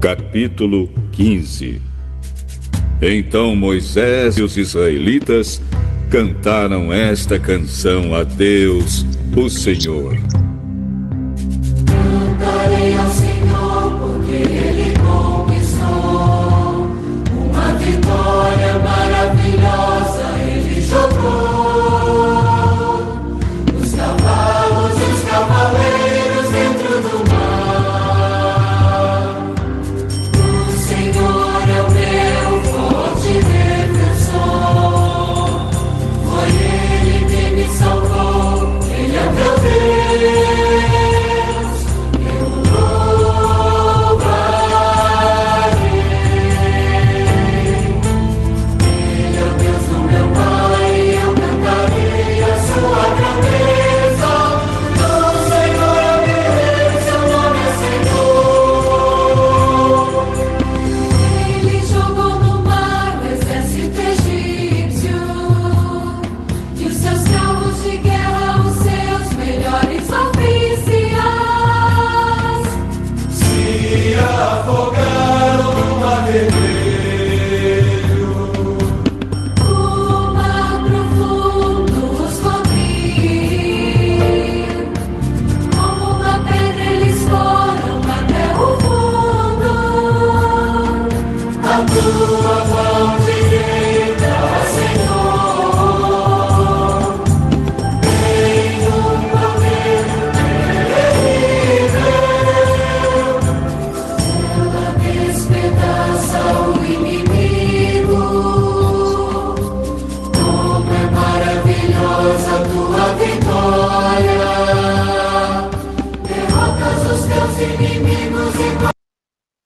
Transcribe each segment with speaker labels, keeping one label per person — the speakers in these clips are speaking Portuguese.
Speaker 1: Capítulo 15. Então Moisés e os israelitas cantaram esta canção a Deus, o Senhor.
Speaker 2: Cantarei ao Senhor porque Ele conquistou uma vitória maravilhosa. Ele jogou os cavalos e os cavaleiros dentro do mar. O Senhor é o meu forte defensor. Foi Ele que me salvou. Ele é o meu Deus.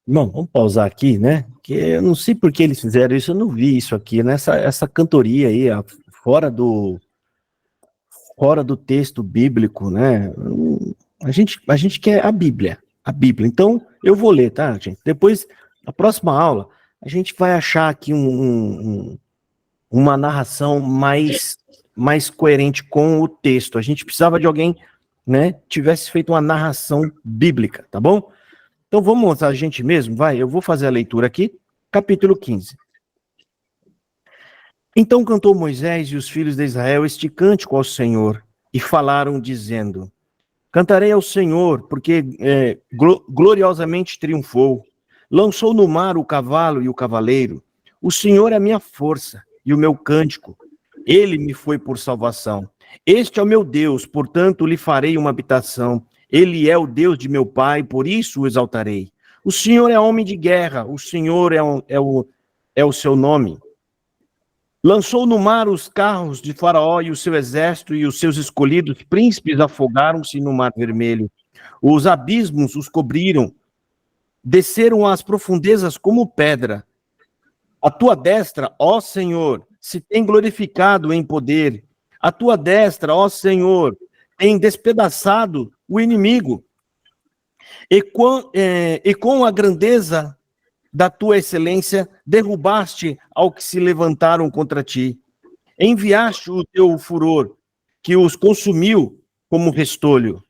Speaker 3: Bom, vamos pausar aqui, né? Que eu não sei por que eles fizeram isso, eu não vi isso aqui, né? Essa cantoria aí, fora do texto bíblico, né? A gente quer a Bíblia. Então, eu vou ler, tá, gente? Depois, na próxima aula, a gente vai achar aqui uma narração mais coerente com o texto. A gente precisava de alguém, né, tivesse feito uma narração bíblica, tá bom? Então vamos a gente mesmo, vai, eu vou fazer a leitura aqui, capítulo 15. Então cantou Moisés e os filhos de Israel este cântico ao Senhor, e falaram dizendo: Cantarei ao Senhor, porque gloriosamente triunfou. Lançou no mar o cavalo e o cavaleiro. O Senhor é a minha força e o meu cântico. Ele me foi por salvação. Este é o meu Deus, portanto lhe farei uma habitação. Ele é o Deus de meu pai, por isso o exaltarei. O Senhor é homem de guerra, o Senhor é o seu nome. Lançou no mar os carros de Faraó e o seu exército, e os seus escolhidos príncipes afogaram-se no mar vermelho. Os abismos os cobriram, desceram às profundezas como pedra. A tua destra, ó Senhor, se tem glorificado em poder. A tua destra, ó Senhor, tem despedaçado o inimigo, e com a grandeza da tua excelência, derrubaste ao que se levantaram contra ti. Enviaste o teu furor, que os consumiu como restolho.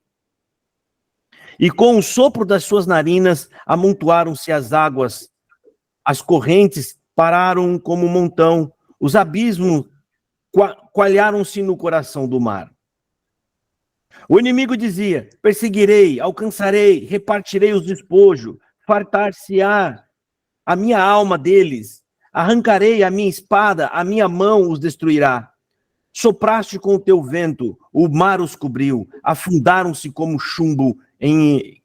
Speaker 3: E com o sopro das suas narinas, amontoaram-se as águas. As correntes pararam como um montão. Os abismos coalharam-se no coração do mar. O inimigo dizia: perseguirei, alcançarei, repartirei os despojos, fartar-se-á a minha alma deles, arrancarei a minha espada, a minha mão os destruirá. Sopraste com o teu vento, o mar os cobriu, afundaram-se como chumbo em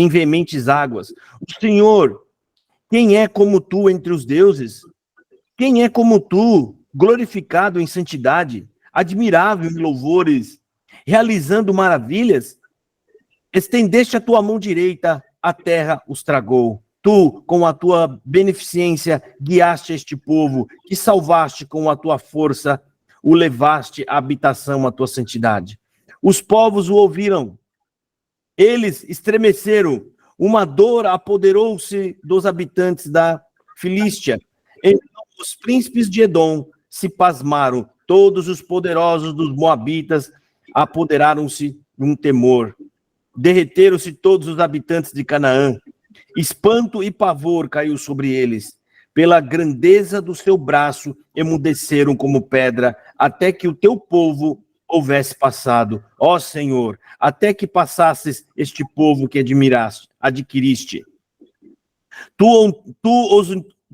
Speaker 3: veementes águas. O Senhor, quem é como tu entre os deuses? Quem é como tu, glorificado em santidade, admirável em louvores, realizando maravilhas? Estendeste a tua mão direita, a terra os tragou. Tu, com a tua beneficência, guiaste este povo, que salvaste com a tua força, o levaste à habitação, à tua santidade. Os povos o ouviram, eles estremeceram, uma dor apoderou-se dos habitantes da Filístia. Então os príncipes de Edom se pasmaram, todos os poderosos dos moabitas apoderaram-se de um temor. Derreteram-se todos os habitantes de Canaã. Espanto e pavor caiu sobre eles. Pela grandeza do seu braço, emudeceram como pedra, até que o teu povo houvesse passado. Ó Senhor, até que passasses este povo que adquiriste. Tu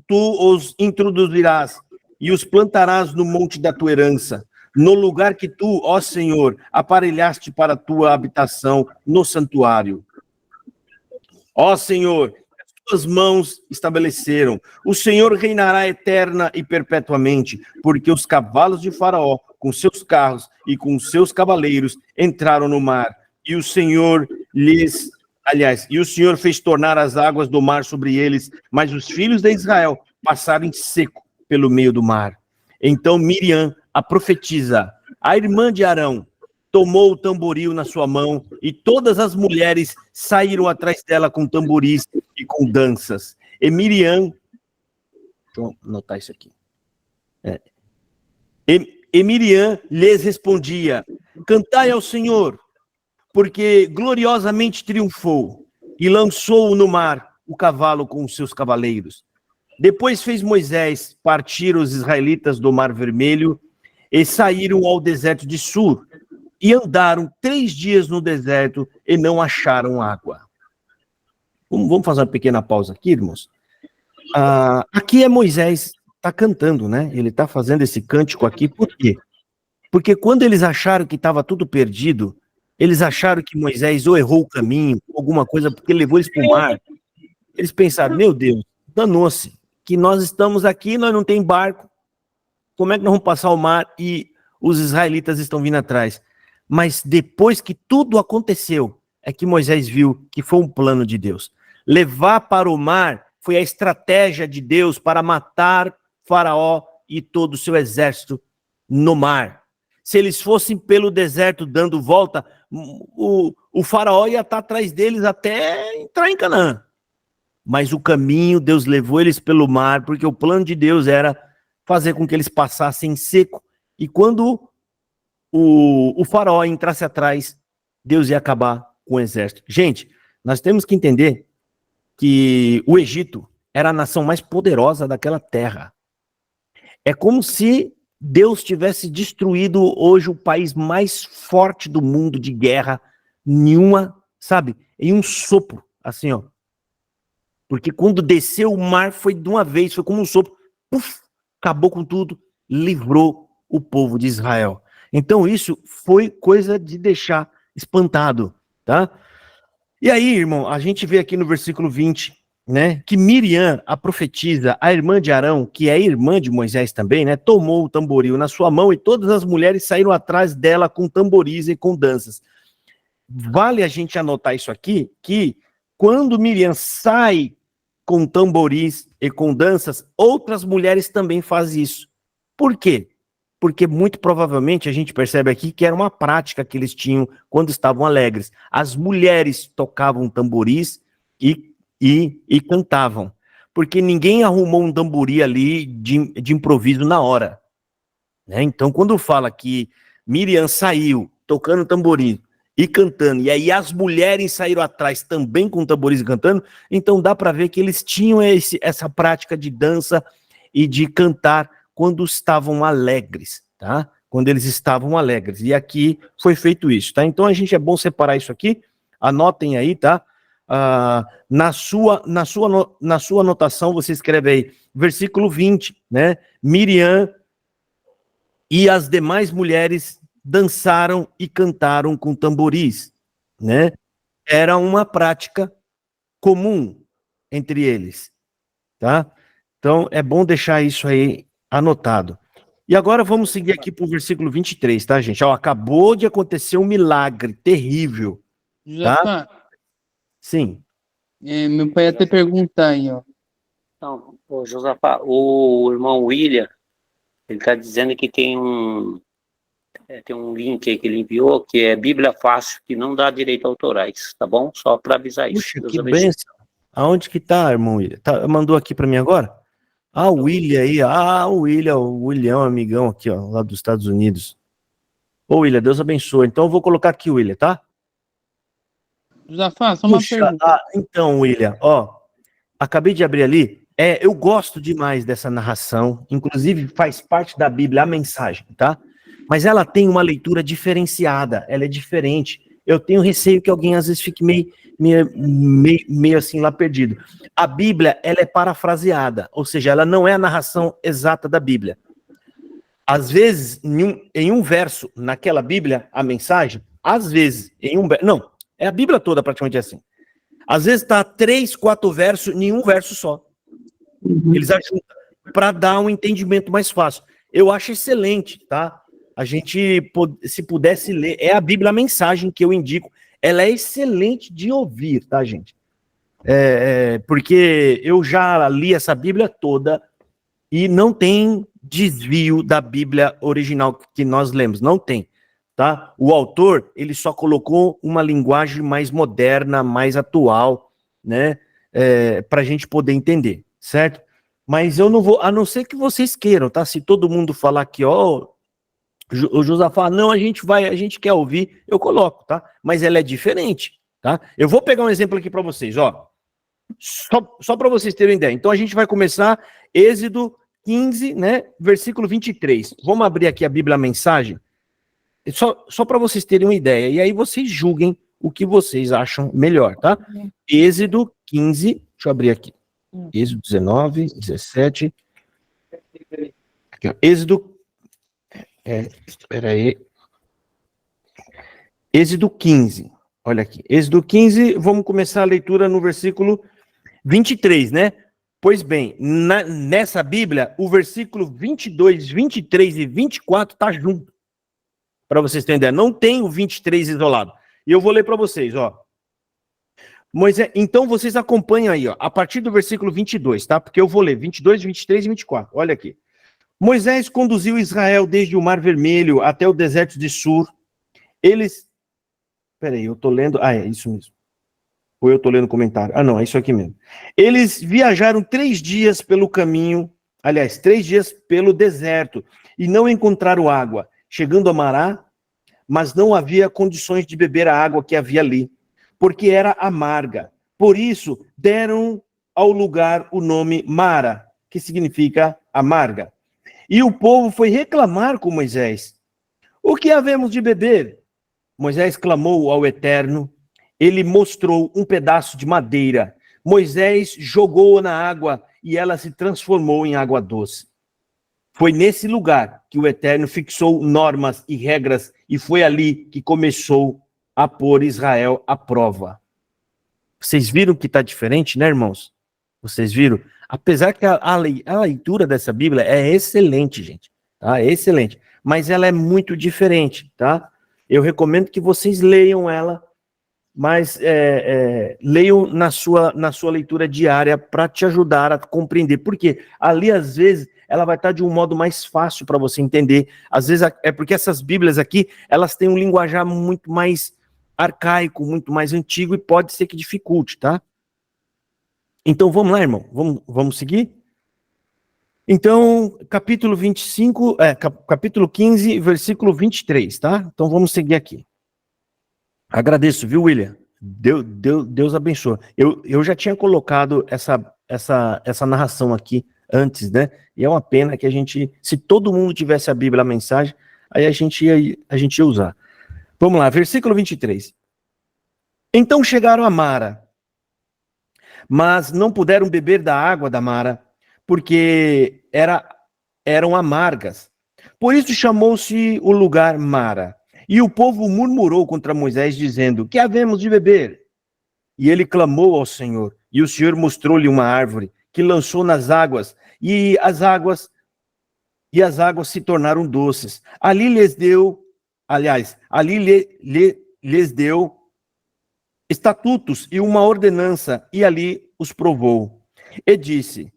Speaker 3: os introduzirás e os plantarás no monte da tua herança, no lugar que tu, ó Senhor, aparelhaste para a tua habitação no santuário. Ó Senhor, as tuas mãos estabeleceram. O Senhor reinará eterna e perpetuamente, porque os cavalos de Faraó, com seus carros e com seus cavaleiros, entraram no mar, e o Senhor fez tornar as águas do mar sobre eles, mas os filhos de Israel passaram em seco pelo meio do mar. Então Miriam, a profetisa, a irmã de Arão, tomou o tamboril na sua mão, e todas as mulheres saíram atrás dela com tamboris e com danças. E Miriam, deixa eu anotar isso aqui. E Miriam lhes respondia: cantai ao Senhor, porque gloriosamente triunfou, e lançou no mar o cavalo com os seus cavaleiros. Depois fez Moisés partir os israelitas do Mar Vermelho, e saíram ao deserto de Sur, e andaram 3 dias no deserto, e não acharam água. Vamos fazer uma pequena pausa aqui, irmãos. Aqui é Moisés, está cantando, né? Ele está fazendo esse cântico aqui, por quê? Porque quando eles acharam que estava tudo perdido, eles acharam que Moisés ou errou o caminho, alguma coisa, porque levou eles para o mar. Eles pensaram, meu Deus, danou-se, que nós estamos aqui, nós não tem barco, como é que nós vamos passar o mar e os israelitas estão vindo atrás? Mas depois que tudo aconteceu, é que Moisés viu que foi um plano de Deus. Levar para o mar foi a estratégia de Deus para matar Faraó e todo o seu exército no mar. Se eles fossem pelo deserto dando volta, o Faraó ia estar atrás deles até entrar em Canaã. Mas o caminho, Deus levou eles pelo mar, porque o plano de Deus era fazer com que eles passassem em seco. E quando o Faraó entrasse atrás, Deus ia acabar com o exército. Gente, nós temos que entender que o Egito era a nação mais poderosa daquela terra. É como se Deus tivesse destruído hoje o país mais forte do mundo de guerra, em um sopro, assim, ó. Porque quando desceu o mar foi de uma vez, foi como um sopro, puf, acabou com tudo, livrou o povo de Israel. Então isso foi coisa de deixar espantado, tá? E aí, irmão, a gente vê aqui no versículo 20, né, que Miriam, a profetisa, a irmã de Arão, que é irmã de Moisés também, né, tomou o tamboril na sua mão e todas as mulheres saíram atrás dela com tamboris e com danças. Vale a gente anotar isso aqui, que quando Miriam sai com tamboris e com danças, outras mulheres também fazem isso. Por quê? Porque muito provavelmente a gente percebe aqui que era uma prática que eles tinham quando estavam alegres. As mulheres tocavam tamboris e cantavam, porque ninguém arrumou um tambori ali de improviso na hora, né? Então, quando fala que Miriam saiu tocando tamborim e cantando, e aí as mulheres saíram atrás também com tamboris e cantando, então dá para ver que eles tinham essa prática de dança e de cantar quando estavam alegres, tá? Quando eles estavam alegres. E aqui foi feito isso, tá? Então é bom separar isso aqui, anotem aí, tá? Na sua anotação você escreve aí, versículo 20, né? Miriam e as demais mulheres dançaram e cantaram com tamboris, né? Era uma prática comum entre eles, tá? Então é bom deixar isso aí anotado. E agora vamos seguir aqui para o versículo 23, tá, gente? Ó, acabou de acontecer um milagre terrível, tá? Sim.
Speaker 4: Meu pai até perguntar aí, ó.
Speaker 5: Então, Josafá, o irmão William, ele está dizendo que tem um link aí que ele enviou, que é Bíblia Fácil, que não dá direito autorais, tá bom? Só para avisar isso.
Speaker 3: Puxa, que bênção. Aonde que tá, irmão William? Mandou aqui para mim agora? O William aí, o William, amigão aqui, ó, lá dos Estados Unidos. Ô, William, Deus abençoe. Então eu vou colocar aqui o William, tá?
Speaker 4: Josafá, só uma
Speaker 3: Puxa,
Speaker 4: pergunta.
Speaker 3: então, William, ó, acabei de abrir ali. Eu gosto demais dessa narração, inclusive faz parte da Bíblia a mensagem, tá? Mas ela tem uma leitura diferenciada, ela é diferente. Eu tenho receio que alguém às vezes fique meio assim lá perdido. A Bíblia, ela é parafraseada, ou seja, ela não é a narração exata da Bíblia. Às vezes, em um verso naquela Bíblia, a mensagem, às vezes, em um verso, não, é a Bíblia toda praticamente assim. Às vezes está 3, 4 versos em um verso só. Eles ajudam para dar um entendimento mais fácil. Eu acho excelente, tá? A gente, se pudesse ler, é a Bíblia a mensagem que eu indico. Ela é excelente de ouvir, tá, gente? Porque eu já li essa Bíblia toda e não tem desvio da Bíblia original que nós lemos, não tem, tá? O autor, ele só colocou uma linguagem mais moderna, mais atual, né? Para a gente poder entender, certo? Mas eu não vou, a não ser que vocês queiram, tá? Se todo mundo falar aqui, ó, o Josafá, não, a gente quer ouvir, eu coloco, tá? Mas ela é diferente, tá? Eu vou pegar um exemplo aqui para vocês, ó. Só para vocês terem ideia. Então a gente vai começar Êxodo 15, né? Versículo 23. Vamos abrir aqui a Bíblia a Mensagem. Só para vocês terem uma ideia. E aí vocês julguem o que vocês acham melhor, tá? Êxodo 15, deixa eu abrir aqui. Êxodo 19, 17. Aqui, ó. Êxodo. Espera aí. Êxodo 15. Olha aqui. Êxodo 15, vamos começar a leitura no versículo 23, né? Pois bem, nessa Bíblia, o versículo 22, 23 e 24 tá junto. Para vocês terem ideia. Não tem o 23 isolado. E eu vou ler para vocês, ó. Moisés, então vocês acompanham aí, ó, a partir do versículo 22, tá? Porque eu vou ler 22, 23 e 24. Olha aqui. Moisés conduziu Israel desde o Mar Vermelho até o deserto de Sur. Eles... Peraí, eu tô lendo... é isso mesmo. Ou eu tô lendo o comentário? Não, é isso aqui mesmo. Eles viajaram 3 dias pelo caminho, aliás, 3 dias pelo deserto, e não encontraram água. Chegando a Mará, mas não havia condições de beber a água que havia ali, porque era amarga. Por isso, deram ao lugar o nome Mara, que significa amarga. E o povo foi reclamar com Moisés. O que havemos de beber? Moisés clamou ao Eterno. Ele mostrou um pedaço de madeira. Moisés jogou-a na água e ela se transformou em água doce. Foi nesse lugar que o Eterno fixou normas e regras e foi ali que começou a pôr Israel à prova. Vocês viram que está diferente, né, irmãos? Vocês viram? Apesar que a leitura dessa Bíblia é excelente, gente. Tá? É excelente. Mas ela é muito diferente, tá? Eu recomendo que vocês leiam ela, mas leiam na sua leitura diária para te ajudar a compreender. Porque ali, às vezes, ela vai estar de um modo mais fácil para você entender. Às vezes, é porque essas Bíblias aqui, elas têm um linguajar muito mais arcaico, muito mais antigo, e pode ser que dificulte, tá? Então, vamos lá, irmão. Vamos seguir? Então, capítulo 25, capítulo 15, versículo 23, tá? Então, vamos seguir aqui. Agradeço, viu, William? Deus abençoe. Eu já tinha colocado essa narração aqui antes, né? E é uma pena que se todo mundo tivesse a Bíblia, a mensagem, aí a gente ia usar. Vamos lá, versículo 23. Então chegaram a Mara, mas não puderam beber da água da Mara, porque eram amargas. Por isso chamou-se o lugar Mara. E o povo murmurou contra Moisés, dizendo: que havemos de beber? E ele clamou ao Senhor, e o Senhor mostrou-lhe uma árvore, que lançou nas águas, e as águas se tornaram doces. Ali lhes deu estatutos e uma ordenança, e ali os provou. E disse: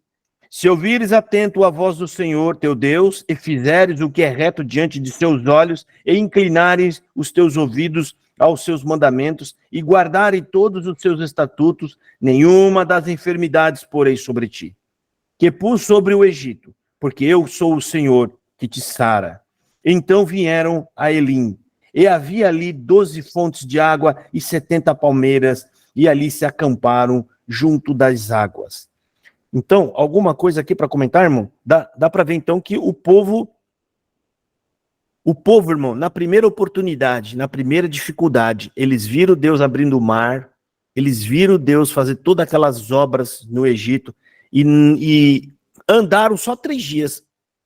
Speaker 3: se ouvires atento a voz do Senhor teu Deus, e fizeres o que é reto diante de seus olhos, e inclinares os teus ouvidos aos seus mandamentos, e guardares todos os seus estatutos, nenhuma das enfermidades porei sobre ti, que pus sobre o Egito, porque eu sou o Senhor que te sara. Então vieram a Elim, E havia ali 12 fontes de água e 70 palmeiras, e ali se acamparam junto das águas. Então, alguma coisa aqui para comentar, irmão? Dá para ver, então, que o povo, irmão, na primeira oportunidade, na primeira dificuldade, eles viram Deus abrindo o mar, eles viram Deus fazer todas aquelas obras no Egito, e andaram só 3 dias,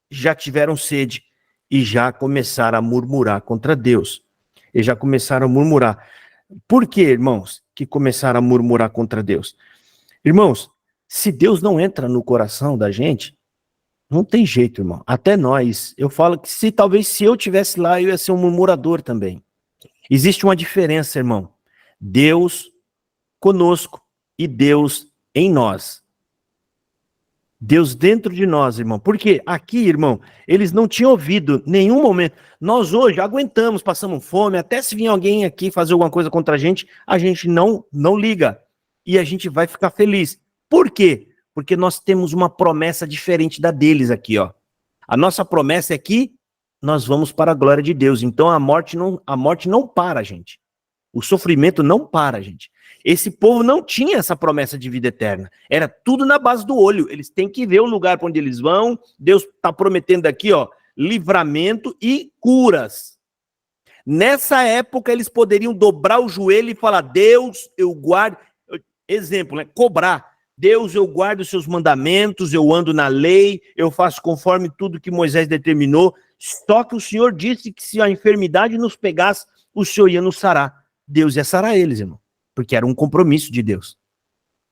Speaker 3: já tiveram sede, e já começaram a murmurar contra Deus. E já começaram a murmurar. Por que, irmãos, que começaram a murmurar contra Deus? Irmãos, se Deus não entra no coração da gente, não tem jeito, irmão. Até nós. Eu falo que talvez se eu tivesse lá, eu ia ser um murmurador também. Existe uma diferença, irmão. Deus conosco e Deus em nós. Deus dentro de nós, irmão. Porque aqui, irmão, eles não tinham ouvido nenhum momento. Nós hoje aguentamos, passamos fome, até se vir alguém aqui fazer alguma coisa contra a gente não liga. E a gente vai ficar feliz. Por quê? Porque nós temos uma promessa diferente da deles aqui, ó. A nossa promessa é que nós vamos para a glória de Deus. Então a morte não para, gente. O sofrimento não para, gente. Esse povo não tinha essa promessa de vida eterna. Era tudo na base do olho. Eles têm que ver o lugar para onde eles vão. Deus está prometendo aqui, ó, livramento e curas. Nessa época, eles poderiam dobrar o joelho e falar: Deus, eu guardo. Exemplo, né? Cobrar. Deus, eu guardo os seus mandamentos, eu ando na lei, eu faço conforme tudo que Moisés determinou. Só que o Senhor disse que se a enfermidade nos pegasse, o Senhor ia nos sarar. Deus ia sarar eles, irmão. Porque era um compromisso de Deus.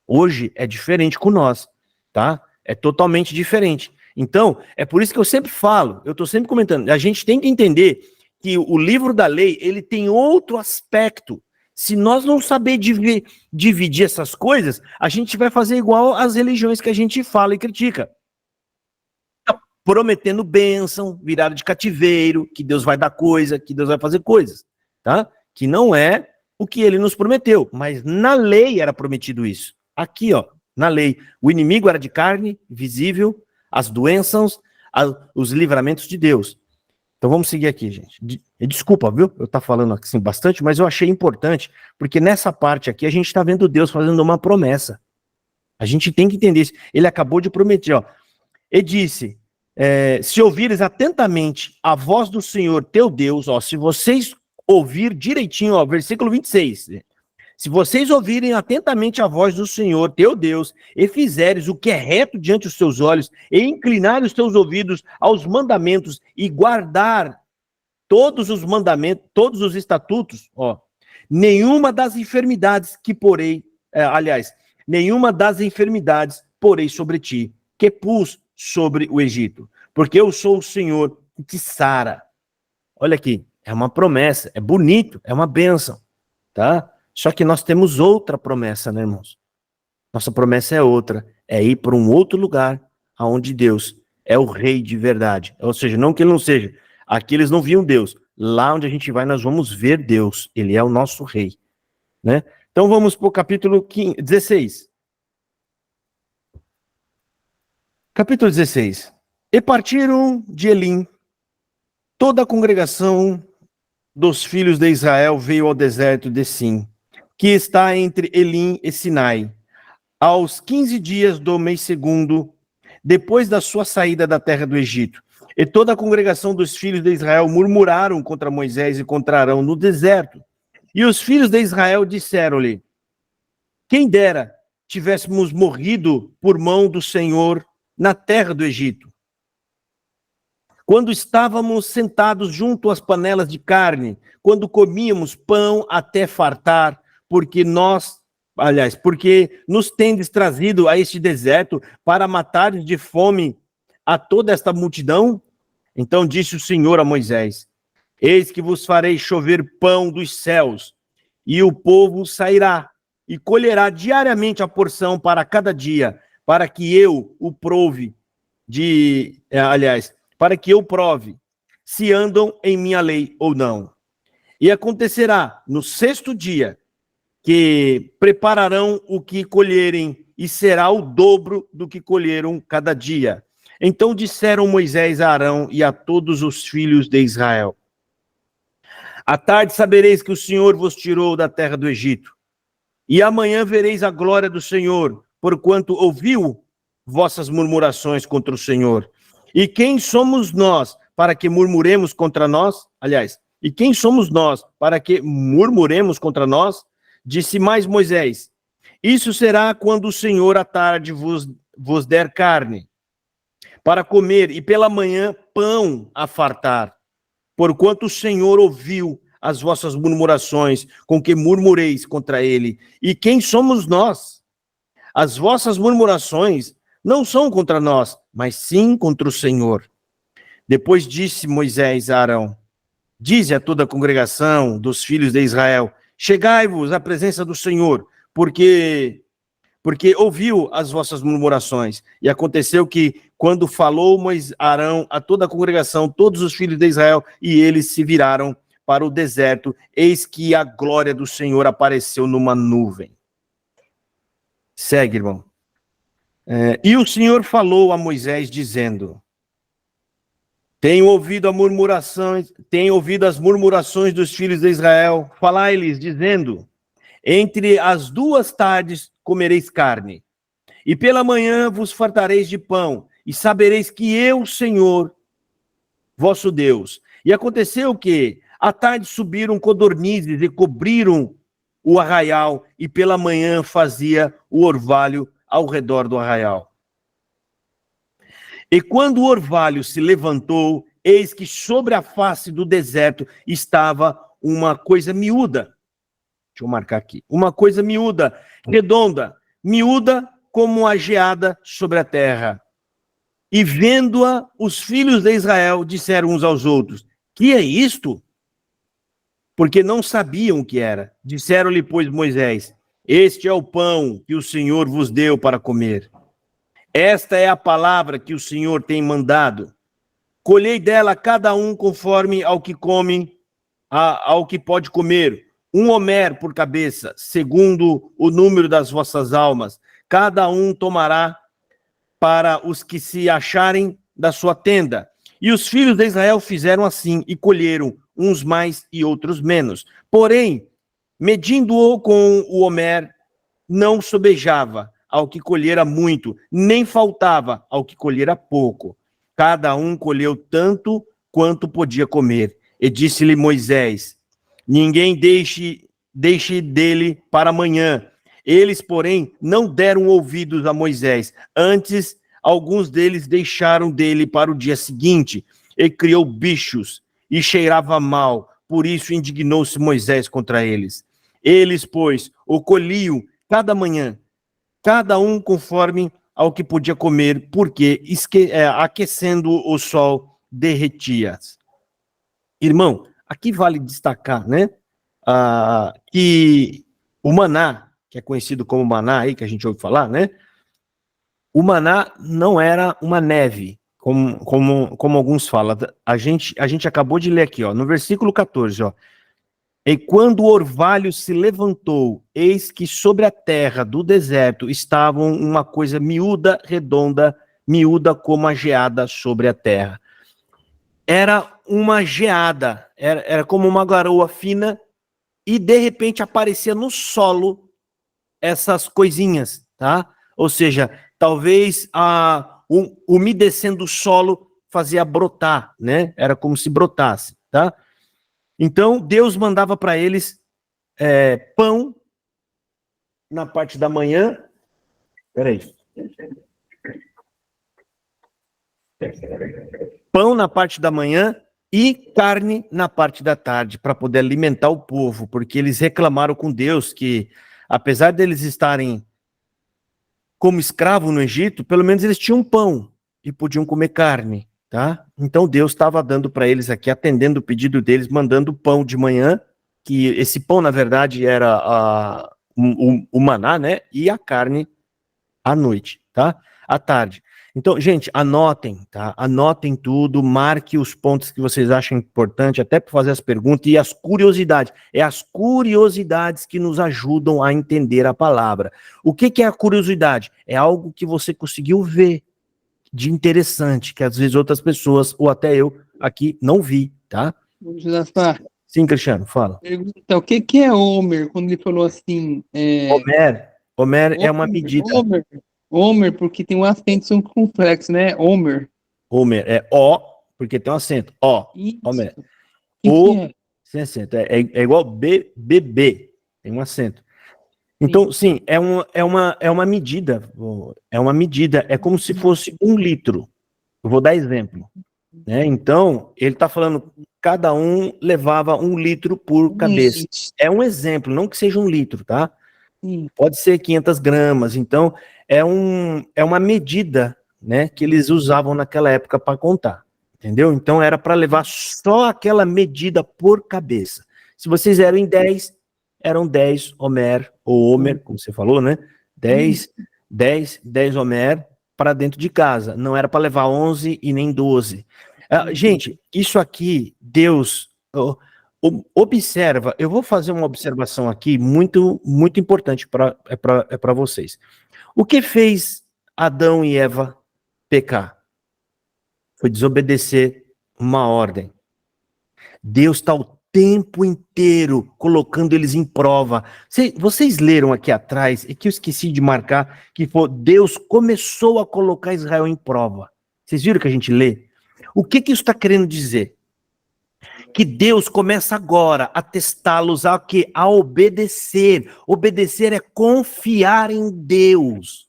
Speaker 3: Hoje é diferente com nós, tá? É totalmente diferente. Então, é por isso que eu sempre falo, eu estou sempre comentando, a gente tem que entender que o livro da lei, ele tem outro aspecto. Se nós não saber dividir essas coisas, a gente vai fazer igual às religiões que a gente fala e critica. Prometendo bênção, virada de cativeiro, que Deus vai dar coisa, que Deus vai fazer coisas, tá? Que não é o que ele nos prometeu, mas na lei era prometido isso. Aqui, ó, na lei, o inimigo era de carne, visível, as doenças, os livramentos de Deus. Então vamos seguir aqui, gente. Desculpa, viu? Eu estou falando assim bastante, mas eu achei importante, porque nessa parte aqui a gente está vendo Deus fazendo uma promessa. A gente tem que entender isso. Ele acabou de prometer, ó. Ele disse, se ouvires atentamente a voz do Senhor teu Deus, ó, se vocês ouvir direitinho, ó, versículo 26. Se vocês ouvirem atentamente a voz do Senhor, teu Deus, e fizeres o que é reto diante dos teus olhos, e inclinar os teus ouvidos aos mandamentos, e guardar todos os mandamentos, todos os estatutos, ó, nenhuma das enfermidades porei sobre ti, que pus sobre o Egito, porque eu sou o Senhor que te sara. Olha aqui. É uma promessa, é bonito, é uma bênção, tá? Só que nós temos outra promessa, né, irmãos? Nossa promessa é outra, é ir para um outro lugar, onde Deus é o rei de verdade. Ou seja, não que ele não seja, aqui eles não viam Deus. Lá onde a gente vai, nós vamos ver Deus, ele é o nosso rei, né? Então vamos para o capítulo 16. Capítulo 16. E partiram de Elim, toda a congregação dos filhos de Israel veio ao deserto de Sim, que está entre Elim e Sinai, aos 15 dias do mês segundo, depois da sua saída da terra do Egito. E toda a congregação dos filhos de Israel murmuraram contra Moisés e contra Arão no deserto. E os filhos de Israel disseram-lhe: quem dera tivéssemos morrido por mão do Senhor na terra do Egito, quando estávamos sentados junto às panelas de carne, quando comíamos pão até fartar, porque nos tendes trazido a este deserto para matar de fome a toda esta multidão? Então disse o Senhor a Moisés: eis que vos farei chover pão dos céus, e o povo sairá e colherá diariamente a porção para cada dia, para que eu o prove para que eu prove se andam em minha lei ou não. E acontecerá no 6º dia que prepararão o que colherem, e será o dobro do que colheram cada dia. Então disseram Moisés a Arão e a todos os filhos de Israel: À tarde sabereis que o Senhor vos tirou da terra do Egito. E amanhã vereis a glória do Senhor, porquanto ouviu vossas murmurações contra o Senhor. E quem somos nós para que murmuremos contra nós? Aliás, e quem somos nós para que murmuremos contra nós? Disse mais Moisés: isso será quando o Senhor à tarde vos der carne para comer, e pela manhã pão a fartar. Porquanto o Senhor ouviu as vossas murmurações, com que murmureis contra ele. E quem somos nós? As vossas murmurações não são contra nós, mas sim contra o Senhor. Depois disse Moisés a Arão: dize a toda a congregação dos filhos de Israel: chegai-vos à presença do Senhor, porque ouviu as vossas murmurações. E aconteceu que, quando falou Arão a toda a congregação, todos os filhos de Israel, e eles se viraram para o deserto, eis que a glória do Senhor apareceu numa nuvem. Segue, irmão. E o Senhor falou a Moisés, dizendo: tenho ouvido as murmurações dos filhos de Israel. Falai-lhes, dizendo: entre as 2 tardes comereis carne, e pela manhã vos fartareis de pão, e sabereis que eu, Senhor, vosso Deus. E aconteceu que, à tarde subiram codornizes e cobriram o arraial, e pela manhã fazia o orvalho ao redor do arraial. E quando o orvalho se levantou, eis que sobre a face do deserto estava uma coisa miúda. Deixa eu marcar aqui. Uma coisa miúda, redonda, miúda como a geada sobre a terra. E vendo-a, os filhos de Israel disseram uns aos outros: que é isto? Porque não sabiam o que era. Disseram-lhe, pois, Moisés: este é o pão que o Senhor vos deu para comer. Esta é a palavra que o Senhor tem mandado. Colhei dela cada um conforme ao que come, ao que pode comer, 1 homer por cabeça, segundo o número das vossas almas. Cada um tomará para os que se acharem da sua tenda. E os filhos de Israel fizeram assim, e colheram, uns mais e outros menos. Porém, medindo-o com o homer, não sobejava ao que colhera muito, nem faltava ao que colhera pouco. Cada um colheu tanto quanto podia comer. E disse-lhe Moisés: ninguém deixe dele para amanhã. Eles, porém, não deram ouvidos a Moisés. Antes, alguns deles deixaram dele para o dia seguinte. E criou bichos e cheirava mal. Por isso indignou-se Moisés contra eles. Eles, pois, o colhiam cada manhã, cada um conforme ao que podia comer, porque aquecendo o sol derretia. Irmão, aqui vale destacar, né, que o maná, que é conhecido como maná aí, que a gente ouve falar, né, o maná não era uma neve, como alguns falam. A gente acabou de ler aqui, ó, no versículo 14, ó. E quando o orvalho se levantou, eis que sobre a terra do deserto estavam uma coisa miúda, redonda, miúda como a geada sobre a terra. Era uma geada, era como uma garoa fina, e de repente aparecia no solo essas coisinhas, tá? Ou seja, talvez umedecendo o solo fazia brotar, né? Era como se brotasse, tá? Então, Deus mandava para eles pão na parte da manhã. Peraí. Pão na parte da manhã e carne na parte da tarde, para poder alimentar o povo, porque eles reclamaram com Deus que, apesar deles estarem como escravos no Egito, pelo menos eles tinham pão e podiam comer carne. Tá? Então Deus estava dando para eles aqui, atendendo o pedido deles, mandando pão de manhã, que esse pão na verdade era o maná, né? E a carne à noite, tá? À tarde. Então, gente, anotem, tá? Anotem tudo, marque os pontos que vocês acham importante, até para fazer as perguntas e as curiosidades. É as curiosidades que nos ajudam a entender a palavra. O que é a curiosidade? É algo que você conseguiu ver de interessante, que às vezes outras pessoas, ou até eu, aqui, não vi, tá?
Speaker 4: Josafá,
Speaker 3: Sim, Cristiano, fala.
Speaker 4: Pergunta, o que que é Homer, quando ele falou assim,
Speaker 3: Homer é uma medida.
Speaker 4: Homer, porque tem um acento circunflexo, né? Homer.
Speaker 3: Homer é O, porque tem um acento. O,
Speaker 4: Isso.
Speaker 3: Homer.
Speaker 4: Que
Speaker 3: O,
Speaker 4: é?
Speaker 3: sem acento. É igual BB, tem um acento. Então, sim, é uma medida. É uma medida, é como se fosse 1 litro. Eu vou dar exemplo. Né? Então, ele está falando, cada um levava 1 litro por cabeça.
Speaker 4: Gente,
Speaker 3: É um exemplo, não que seja 1 litro, tá?
Speaker 4: sim.
Speaker 3: Pode ser 500 gramas. Então, é uma medida, né, que eles usavam naquela época para contar. Entendeu? Então, era para levar só aquela medida por cabeça. Se vocês eram em 10, eram 10 Homer, ou Homer, como você falou, né? 10 Homer para dentro de casa. Não era para levar 11 e nem 12. Gente, isso aqui, Deus observa. Eu vou fazer uma observação aqui muito, muito importante para vocês. O que fez Adão e Eva pecar? Foi desobedecer uma ordem. Deus está o tempo inteiro colocando eles em prova. Vocês leram aqui atrás, e que eu esqueci de marcar, que Deus começou a colocar Israel em prova. Vocês viram que a gente lê? O que isso está querendo dizer? Que Deus começa agora a testá-los a quê? A obedecer. Obedecer é confiar em Deus.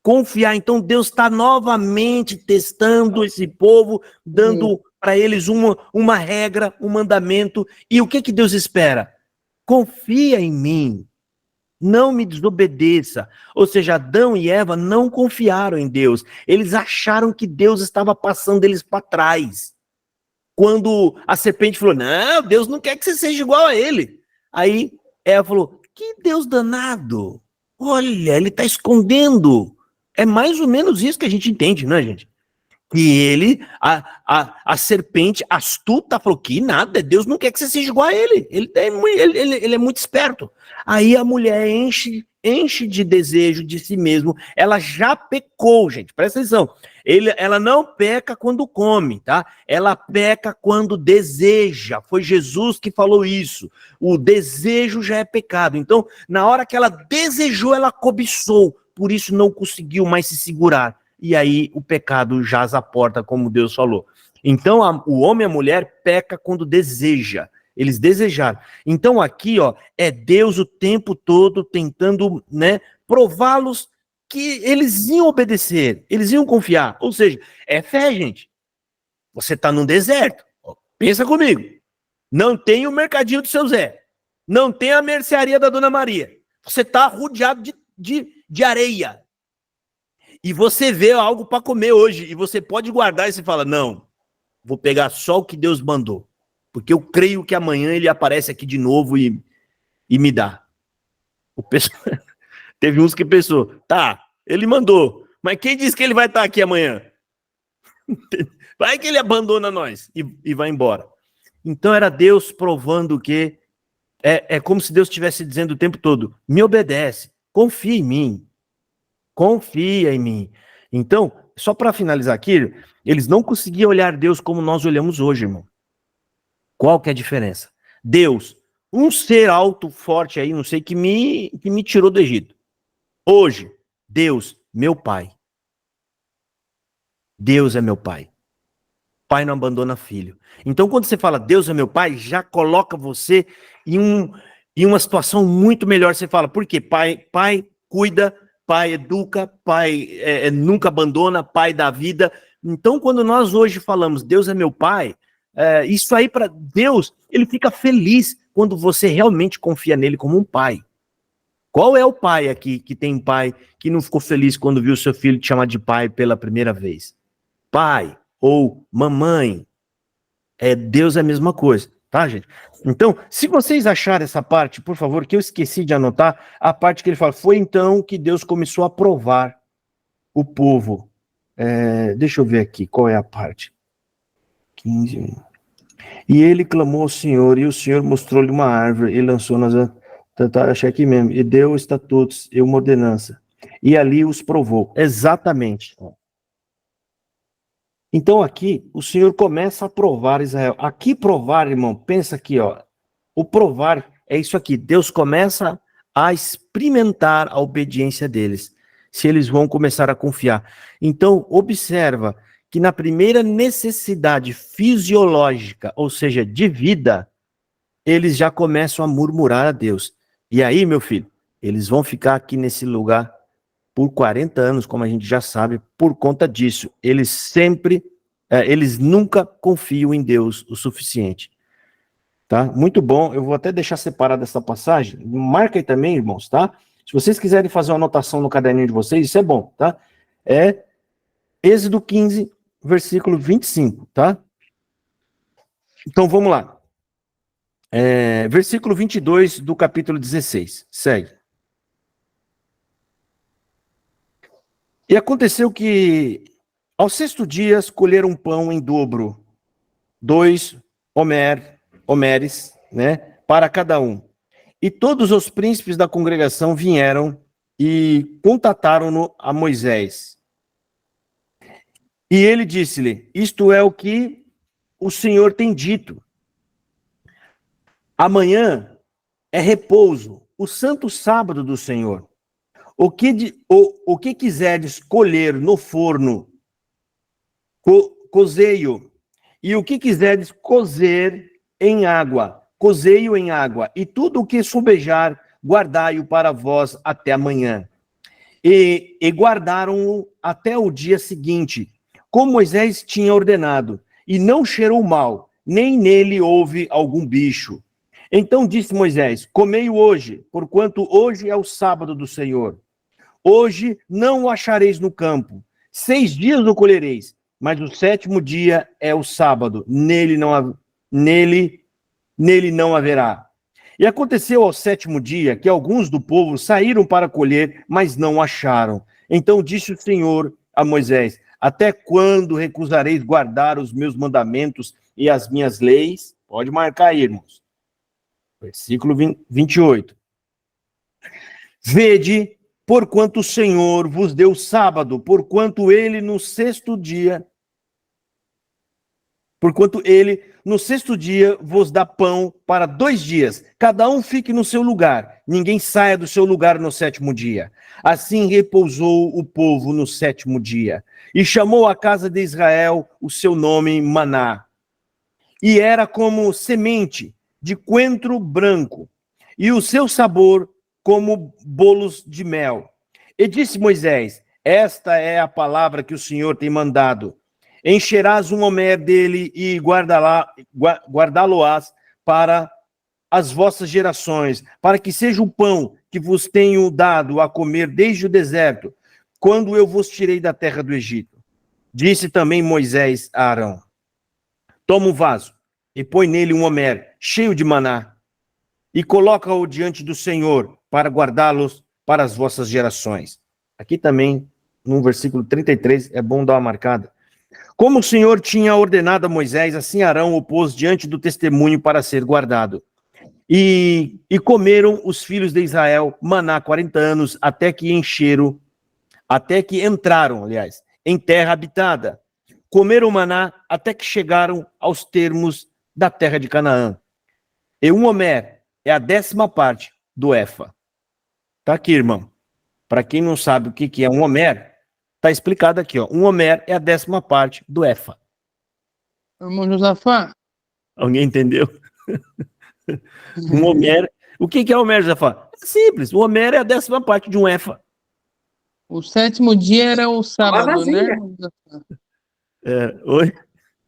Speaker 3: Confiar. Então Deus está novamente testando esse povo, dando para eles uma regra, um mandamento. E o que Deus espera? Confia em mim. Não me desobedeça. Ou seja, Adão e Eva não confiaram em Deus. Eles acharam que Deus estava passando eles para trás. Quando a serpente falou, não, Deus não quer que você seja igual a ele. Aí Eva falou, que Deus danado. Olha, ele está escondendo. É mais ou menos isso que a gente entende, não é, gente? Que a serpente astuta, falou que nada, Deus não quer que você seja igual a ele. Ele é muito esperto. Aí a mulher enche de desejo de si mesmo. Ela já pecou, gente, presta atenção. Ela não peca quando come, tá? Ela peca quando deseja. Foi Jesus que falou isso. O desejo já é pecado. Então, na hora que ela desejou, ela cobiçou. Por isso não conseguiu mais se segurar. E aí o pecado jaz à porta, como Deus falou. Então o homem e a mulher peca quando deseja. Eles desejaram. Então aqui, ó, é Deus o tempo todo tentando, né, prová-los que eles iam obedecer, eles iam confiar. Ou seja, é fé, gente. Você está num deserto. Pensa comigo. Não tem o mercadinho do seu Zé. Não tem a mercearia da Dona Maria. Você está rodeado de areia. E você vê algo para comer hoje, e você pode guardar e você fala, não, vou pegar só o que Deus mandou, porque eu creio que amanhã ele aparece aqui de novo e me dá. Teve uns que pensou, tá, ele mandou, mas quem disse que ele vai estar aqui amanhã? Vai que ele abandona nós e vai embora. Então era Deus provando que, é como se Deus estivesse dizendo o tempo todo, me obedece, confia em mim. Confia em mim. Então, só para finalizar aqui, eles não conseguiam olhar Deus como nós olhamos hoje, irmão. Qual que é a diferença? Deus, um ser alto, forte aí, não sei, que me tirou do Egito. Hoje, Deus, meu pai. Deus é meu pai. Pai não abandona filho. Então, quando você fala Deus é meu pai, já coloca você em uma situação muito melhor. Você fala, por quê? Pai cuida, pai educa, pai nunca abandona, pai dá vida. Então, quando nós hoje falamos Deus é meu pai, isso aí para Deus, ele fica feliz quando você realmente confia nele como um pai. Qual é o pai aqui que tem pai que não ficou feliz quando viu seu filho te chamar de pai pela primeira vez? Pai ou mamãe. Deus é a mesma coisa, tá, gente? Então, se vocês acharem essa parte, por favor, que eu esqueci de anotar, a parte que ele fala, foi então que Deus começou a provar o povo. Deixa eu ver aqui, qual é a parte? 15. E ele clamou ao Senhor, e o Senhor mostrou-lhe uma árvore, e lançou nas... Achei aqui mesmo, e deu estatutos e uma ordenança, e ali os provou. Exatamente. Então aqui, o Senhor começa a provar Israel. Aqui provar, irmão, pensa aqui, ó, O provar é isso aqui. Deus começa a experimentar a obediência deles, se eles vão começar a confiar. Então, observa que na primeira necessidade fisiológica, ou seja, de vida, eles já começam a murmurar a Deus. E aí, meu filho, eles vão ficar aqui nesse lugar por 40 anos, como a gente já sabe, por conta disso. Eles nunca confiam em Deus o suficiente. Tá? Muito bom, eu vou até deixar separada essa passagem. Marca aí também, irmãos, tá? Se vocês quiserem fazer uma anotação no caderninho de vocês, isso é bom, tá? É Êxodo 15, versículo 25, tá? Então vamos lá. Versículo 22 do capítulo 16. Segue. E aconteceu que, ao sexto dia, colheram pão em dobro, 2 homeres, né, para cada um. E todos os príncipes da congregação vieram e contataram-no a Moisés. E ele disse-lhe: isto é o que o Senhor tem dito. Amanhã é repouso, o santo sábado do Senhor. O que quiseres colher no forno, cozei-o. E o que quiseres cozer em água, cozei-o em água. E tudo o que sobejar, guardai-o para vós até amanhã. E guardaram-o até o dia seguinte, como Moisés tinha ordenado. E não cheirou mal, nem nele houve algum bicho. Então disse Moisés: comei-o hoje, porquanto hoje é o sábado do Senhor. Hoje não o achareis no campo. 6 dias o colhereis, mas o 7º dia é o sábado. Nele não haverá. E aconteceu ao 7º dia que alguns do povo saíram para colher, mas não acharam. Então disse o Senhor a Moisés: até quando recusareis guardar os meus mandamentos e as minhas leis? Pode marcar aí, irmãos. Versículo 28. Vede, porquanto o Senhor vos deu sábado, porquanto ele no sexto dia vos dá pão para 2 dias, cada um fique no seu lugar, ninguém saia do seu lugar no 7º dia. Assim repousou o povo no 7º dia, e chamou a casa de Israel o seu nome Maná. E era como semente de coentro branco, e o seu sabor como bolos de mel. E disse Moisés: esta é a palavra que o Senhor tem mandado. Encherás um homer dele e guardá-lo-ás para as vossas gerações, para que seja o pão que vos tenho dado a comer desde o deserto, quando eu vos tirei da terra do Egito. Disse também Moisés a Arão: toma um vaso e põe nele um homer cheio de maná, e coloca-o diante do Senhor para guardá-los para as vossas gerações. Aqui também, no versículo 33, é bom dar uma marcada. Como o Senhor tinha ordenado a Moisés, assim Arão o pôs diante do testemunho para ser guardado. E comeram os filhos de Israel maná 40 anos, até que entraram, em terra habitada. Comeram maná até que chegaram aos termos da terra de Canaã. E um homer é a 10ª parte do efa. Tá aqui, irmão. Para quem não sabe o que é um homer, tá explicado aqui, ó. Um homer é a 10ª parte do efa.
Speaker 4: Irmão Josafá.
Speaker 3: Alguém entendeu? Um homer. O que é homer, Josafá? É simples. O homer é a 10ª parte de um efa.
Speaker 4: O 7º dia era o sábado, né, irmão Josafá?
Speaker 3: Oi?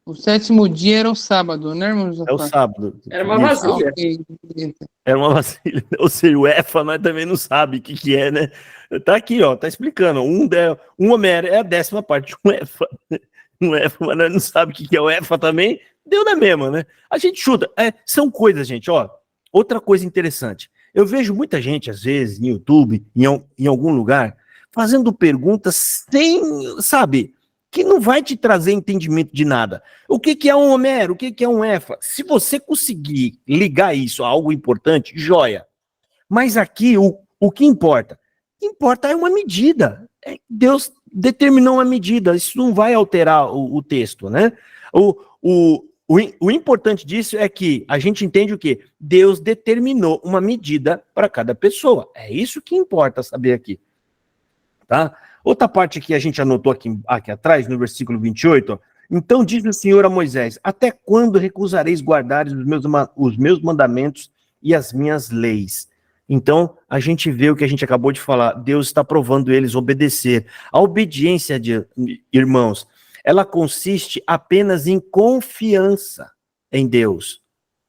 Speaker 4: O 7º dia era o sábado, né, irmão Josafá?
Speaker 3: É o sábado.
Speaker 2: Era uma vasilha.
Speaker 4: Ok.
Speaker 3: Era uma vasilha. Ou seja, o efa nós também não sabe o que é, né? Tá aqui, ó, tá explicando. Um homer é a 10ª parte de um efa. Um efa, mas nós não sabe o que é o efa também. Deu na mesma, né? A gente chuta. São coisas, gente, ó. Outra coisa interessante. Eu vejo muita gente, às vezes, no YouTube, em algum lugar, fazendo perguntas sem, sabe, que não vai te trazer entendimento de nada. O que é um homer? O que é um efa? Se você conseguir ligar isso a algo importante, joia. Mas aqui, o que importa? O que importa é uma medida. Deus determinou uma medida. Isso não vai alterar o texto, né? o importante disso é que a gente entende o quê? Deus determinou uma medida para cada pessoa. É isso que importa saber aqui. Tá? Outra parte que a gente anotou aqui atrás, no versículo 28, ó. Então diz o Senhor a Moisés: até quando recusareis guardar os meus mandamentos e as minhas leis? Então, a gente vê o que a gente acabou de falar. Deus está provando eles obedecer. A obediência, irmãos, ela consiste apenas em confiança em Deus.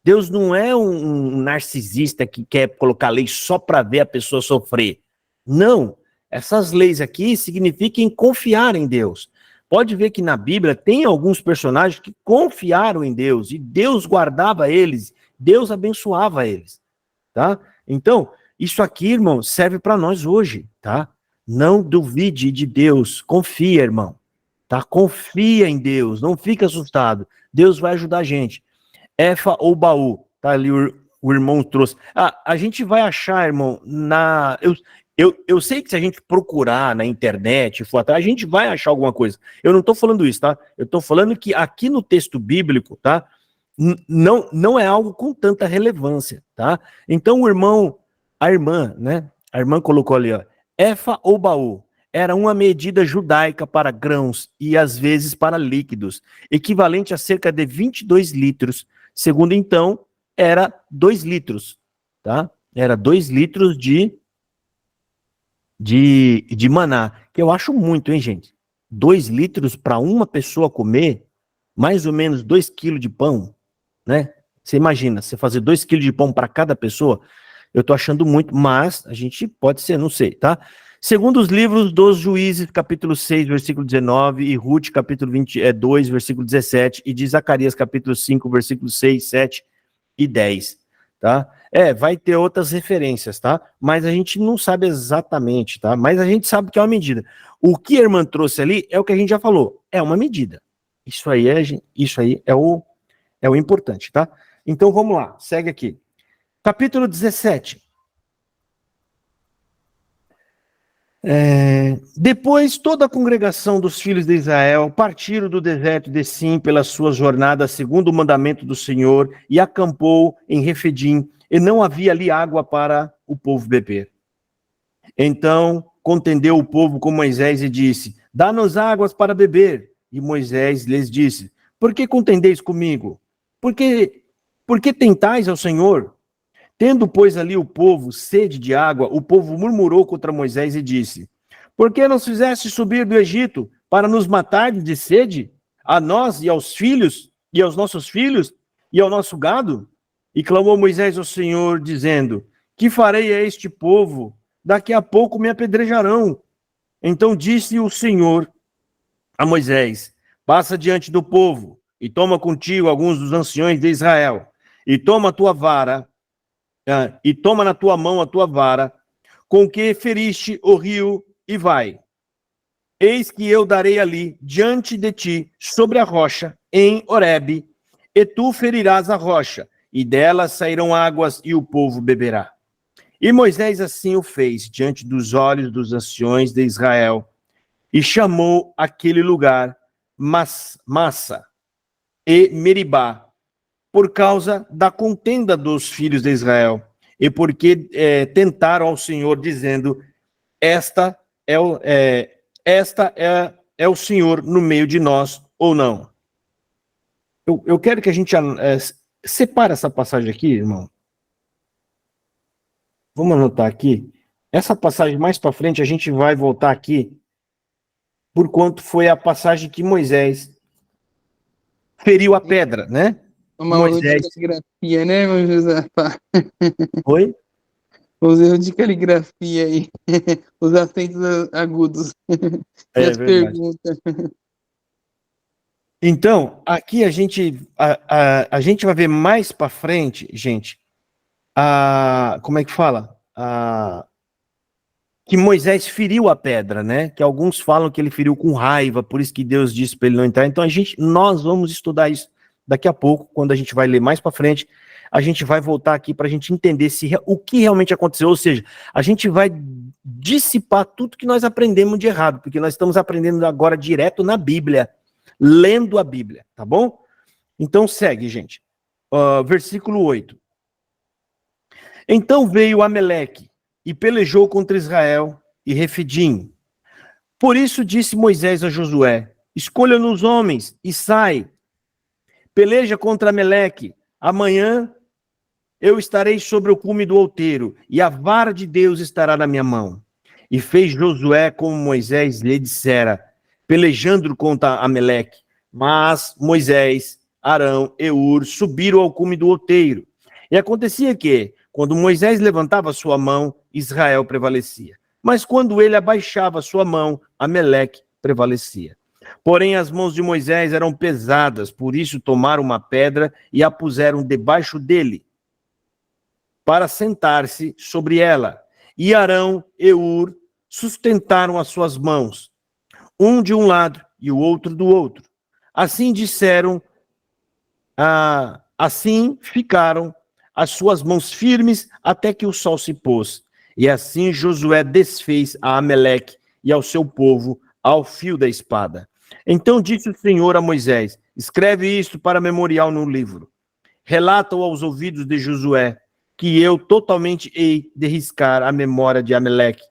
Speaker 3: Deus não é um narcisista que quer colocar lei só para ver a pessoa sofrer. Não. Essas leis aqui significam confiar em Deus. Pode ver que na Bíblia tem alguns personagens que confiaram em Deus e Deus guardava eles, Deus abençoava eles, tá? Então, isso aqui, irmão, serve para nós hoje, tá? Não duvide de Deus, confia, irmão, tá? Confia em Deus, não fica assustado. Deus vai ajudar a gente. Efa ou baú, tá ali o irmão trouxe. A gente vai achar, irmão, eu sei que se a gente procurar na internet, for atrás, a gente vai achar alguma coisa. Eu não estou falando isso, tá? Eu estou falando que aqui no texto bíblico, tá? Não é algo com tanta relevância, tá? Então a irmã colocou ali, ó, efa ou baú, era uma medida judaica para grãos e às vezes para líquidos, equivalente a cerca de 22 litros. Segundo então, era 2 litros, tá? Era 2 litros de maná, que eu acho muito, hein, gente? 2 litros para uma pessoa comer, mais ou menos 2 quilos de pão, né? Você imagina, você fazer 2 quilos de pão para cada pessoa, eu tô achando muito, mas a gente pode ser, não sei, tá? Segundo os livros dos Juízes, capítulo 6, versículo 19, e Ruth, capítulo 22, versículo 17, e de Zacarias, capítulo 5, versículo 6, 7 e 10, tá? Vai ter outras referências, tá? Mas a gente não sabe exatamente, tá? Mas a gente sabe que é uma medida. O que a irmã trouxe ali é o que a gente já falou, é uma medida. Isso aí é o importante, tá? Então vamos lá, segue aqui. Capítulo 17. Depois toda a congregação dos filhos de Israel partiram do deserto de Sim pelas suas jornadas segundo o mandamento do Senhor e acampou em Refidim, e não havia ali água para o povo beber. Então contendeu o povo com Moisés e disse: dá-nos águas para beber. E Moisés lhes disse: por que contendeis comigo? Por que tentais ao Senhor? Tendo, pois, ali o povo sede de água, o povo murmurou contra Moisés e disse: por que nos fizeste subir do Egito para nos matar de sede, a nós e aos filhos, e aos nossos filhos, e ao nosso gado? E clamou Moisés ao Senhor, dizendo: que farei a este povo? Daqui a pouco me apedrejarão. Então disse o Senhor a Moisés: passa diante do povo, e toma contigo alguns dos anciões de Israel, e toma a tua vara, e toma na tua mão a tua vara, com que feriste o rio, e vai. Eis que eu darei ali, diante de ti, sobre a rocha, em Horebe, e tu ferirás a rocha, e dela sairão águas, e o povo beberá. E Moisés assim o fez, diante dos olhos dos anciões de Israel, e chamou aquele lugar Massa e Meribá, por causa da contenda dos filhos de Israel, e porque tentaram ao Senhor, dizendo: esta é o Senhor no meio de nós, ou não? Eu quero que a gente separe essa passagem aqui, irmão. Vamos anotar aqui. Essa passagem mais para frente, a gente vai voltar aqui, por quanto foi a passagem que Moisés feriu a pedra, né?
Speaker 4: Uma
Speaker 3: Moisés.
Speaker 4: erro de caligrafia, né, meu Josafá?
Speaker 3: Oi?
Speaker 4: Os erros de caligrafia aí. Os acentos agudos. E as
Speaker 3: Verdade.
Speaker 4: perguntas.
Speaker 3: Então, aqui a gente vai ver mais para frente, gente, como é que fala? Que Moisés feriu a pedra, né? Que alguns falam que ele feriu com raiva, por isso que Deus disse para ele não entrar. Então nós vamos estudar isso daqui a pouco, quando a gente vai ler mais para frente. A gente vai voltar aqui para a gente entender o que realmente aconteceu, ou seja, a gente vai dissipar tudo que nós aprendemos de errado, porque nós estamos aprendendo agora direto na Bíblia, lendo a Bíblia, tá bom? Então segue, gente. Versículo 8. Então veio Ameleque e pelejou contra Israel e Refidim. Por isso disse Moisés a Josué: escolha-nos homens e sai. Peleja contra Ameleque. Amanhã eu estarei sobre o cume do outeiro, e a vara de Deus estará na minha mão. E fez Josué como Moisés lhe dissera, pelejando contra Ameleque. Mas Moisés, Arão e Ur subiram ao cume do outeiro. E acontecia que, quando Moisés levantava sua mão, Israel prevalecia. Mas quando ele abaixava sua mão, Ameleque prevalecia. Porém, as mãos de Moisés eram pesadas, por isso tomaram uma pedra e a puseram debaixo dele, para sentar-se sobre ela. E Arão e Ur sustentaram as suas mãos, um de um lado e o outro do outro. Assim disseram, assim ficaram as suas mãos firmes até que o sol se pôs. E assim Josué desfez a Ameleque e ao seu povo ao fio da espada. Então disse o Senhor a Moisés: escreve isto para memorial no livro. Relata-o aos ouvidos de Josué, que eu totalmente hei de riscar a memória de Ameleque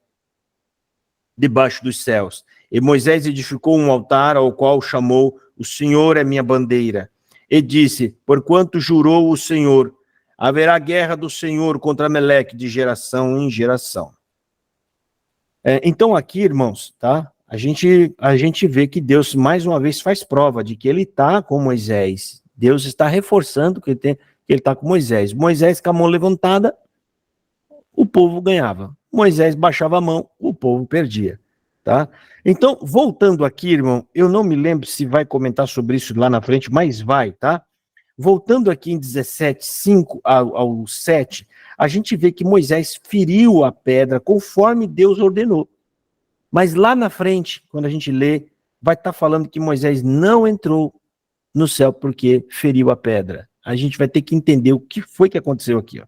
Speaker 3: debaixo dos céus. E Moisés edificou um altar ao qual chamou: o Senhor é minha bandeira. E disse: porquanto jurou o Senhor, haverá guerra do Senhor contra Ameleque de geração em geração. Então aqui, irmãos, tá? A gente vê que Deus mais uma vez faz prova de que ele está com Moisés. Deus está reforçando que ele está com Moisés. Moisés com a mão levantada, o povo ganhava. Moisés baixava a mão, o povo perdia. Tá? Então, voltando aqui, irmão, eu não me lembro se vai comentar sobre isso lá na frente, mas vai, tá? Voltando aqui em 17, 5 ao 7, a gente vê que Moisés feriu a pedra conforme Deus ordenou. Mas lá na frente, quando a gente lê, vai estar falando que Moisés não entrou no céu porque feriu a pedra. A gente vai ter que entender o que foi que aconteceu aqui. Ó.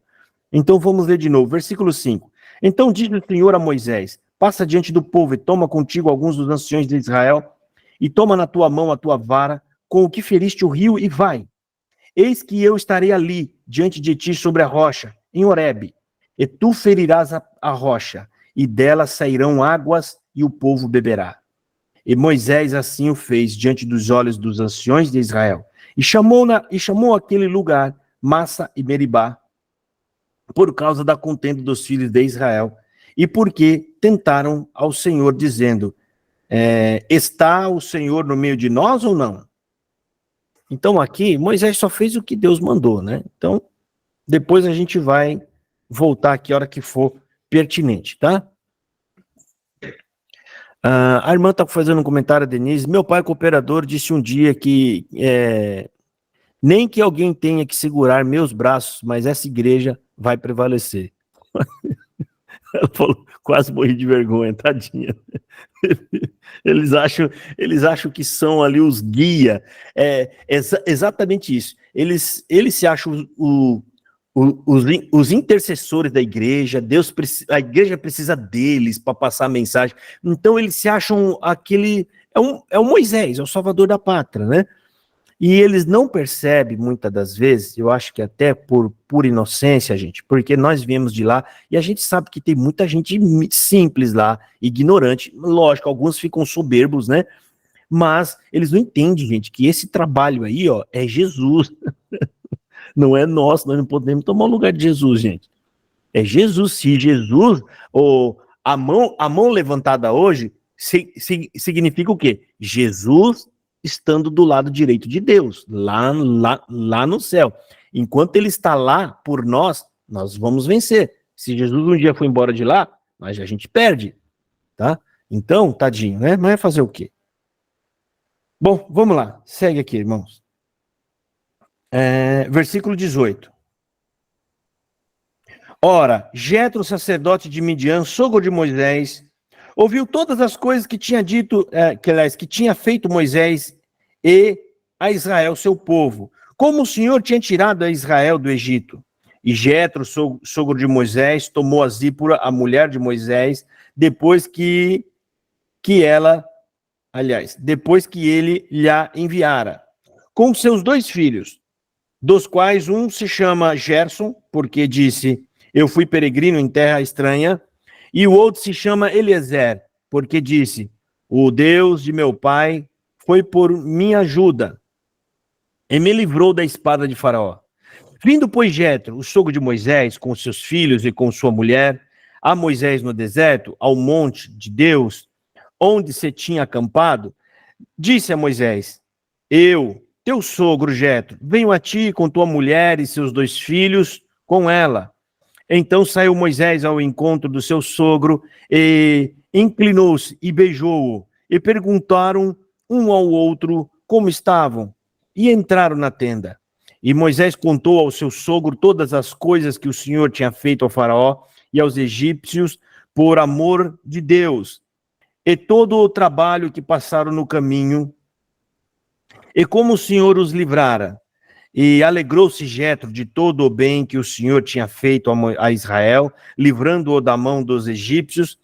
Speaker 3: Então vamos ler de novo, versículo 5. Então disse o Senhor a Moisés: passa diante do povo e toma contigo alguns dos anciões de Israel, e toma na tua mão a tua vara, com o que feriste o rio, e vai. Eis que eu estarei ali, diante de ti, sobre a rocha, em Horebe, e tu ferirás a rocha, e dela sairão águas, e o povo beberá. E Moisés assim o fez diante dos olhos dos anciões de Israel, e chamou aquele lugar Massa e Meribá, por causa da contenda dos filhos de Israel, e porque tentaram ao Senhor, dizendo: está o Senhor no meio de nós ou não? Então aqui, Moisés só fez o que Deus mandou, né? Então, depois a gente vai voltar aqui a hora que for pertinente, tá? A irmã está fazendo um comentário, Denise. Meu pai, cooperador, disse um dia que nem que alguém tenha que segurar meus braços, mas essa igreja vai prevalecer. Ela falou, quase morri de vergonha, tadinha. Eles acham que são ali os guia. Exatamente isso. Eles se acham os intercessores da igreja. A igreja precisa deles para passar a mensagem. Então eles se acham aquele... É o Moisés, é o salvador da pátria, né? E eles não percebem, muitas das vezes, eu acho que até por pura inocência, gente, porque nós viemos de lá e a gente sabe que tem muita gente simples lá, ignorante. Lógico, alguns ficam soberbos, né? Mas eles não entendem, gente, que esse trabalho aí, ó, é Jesus. Não é nosso, nós não podemos tomar o lugar de Jesus, gente. É Jesus. Se Jesus, a mão levantada hoje, significa o quê? Jesus estando do lado direito de Deus, lá no céu. Enquanto ele está lá por nós, nós vamos vencer. Se Jesus um dia for embora de lá, a gente perde, tá? Então, tadinho, né? Mas vai fazer o quê? Bom, vamos lá. Segue aqui, irmãos. Versículo 18. Ora, Jetro, sacerdote de Midian, sogro de Moisés, ouviu todas as coisas que tinha dito, que tinha feito Moisés e a Israel, seu povo, como o Senhor tinha tirado a Israel do Egito. E Jetro, sogro de Moisés, tomou a Zípora, a mulher de Moisés, depois que ele lhe enviara. com seus 2 filhos, dos quais um se chama Gerson, porque disse, eu fui peregrino em terra estranha, e o outro se chama Eliezer, porque disse, o Deus de meu pai foi por minha ajuda e me livrou da espada de Faraó. Vindo, pois, Jetro, o sogro de Moisés, com seus filhos e com sua mulher, a Moisés no deserto, ao monte de Deus, onde se tinha acampado, disse a Moisés, eu, teu sogro Jetro, venho a ti com tua mulher e seus 2 filhos, com ela. Então saiu Moisés ao encontro do seu sogro e inclinou-se e beijou-o. E perguntaram um ao outro como estavam. E entraram na tenda. E Moisés contou ao seu sogro todas as coisas que o Senhor tinha feito ao faraó e aos egípcios por amor de Deus. E todo o trabalho que passaram no caminho. E como o Senhor os livrara. E alegrou-se Jetro de todo o bem que o Senhor tinha feito a Israel, livrando-o da mão dos egípcios.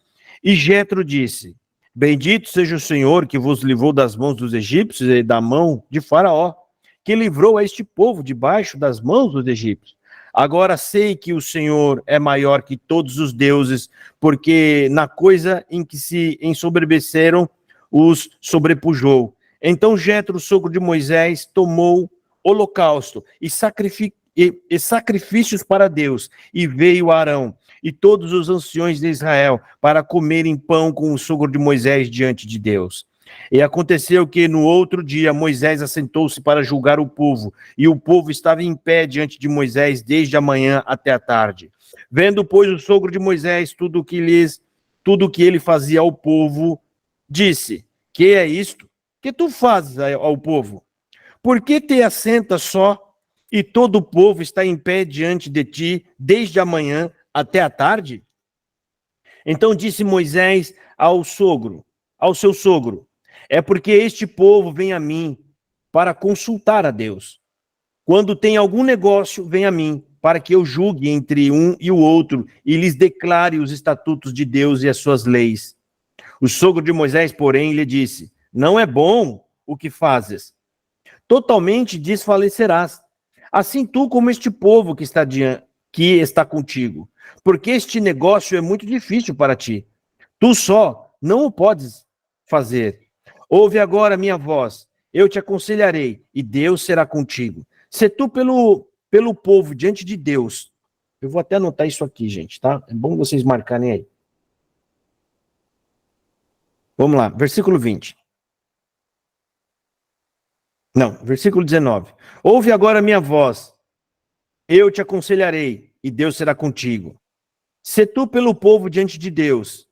Speaker 3: E Jetro disse, bendito seja o Senhor que vos livrou das mãos dos egípcios e da mão de Faraó, que livrou a este povo debaixo das mãos dos egípcios. Agora sei que o Senhor é maior que todos os deuses, porque na coisa em que se ensoberbeceram, os sobrepujou. Então Jetro, sogro de Moisés, tomou holocausto e sacrifícios para Deus, e veio Arão e todos os anciões de Israel para comerem pão com o sogro de Moisés diante de Deus. E aconteceu que no outro dia Moisés assentou-se para julgar o povo, e o povo estava em pé diante de Moisés desde a manhã até a tarde. Vendo, pois, o sogro de Moisés tudo o que ele fazia ao povo, disse, que é isto? Que tu fazes ao povo? Por que te assentas só, e todo o povo está em pé diante de ti, desde a manhã até a tarde? Então disse Moisés ao seu sogro, é porque este povo vem a mim para consultar a Deus. Quando tem algum negócio, vem a mim, para que eu julgue entre um e o outro, e lhes declare os estatutos de Deus e as suas leis. O sogro de Moisés, porém, lhe disse, não é bom o que fazes. Totalmente desfalecerás. Assim tu como este povo que está contigo. Porque este negócio é muito difícil para ti. Tu só não o podes fazer. Ouve agora minha voz. Eu te aconselharei e Deus será contigo. Se tu pelo povo diante de Deus. Eu vou até anotar isso aqui, gente, tá? É bom vocês marcarem aí. Vamos lá, versículo 20. Não, versículo 19. Ouve agora minha voz, eu te aconselharei, e Deus será contigo. Se tu pelo povo diante de Deus,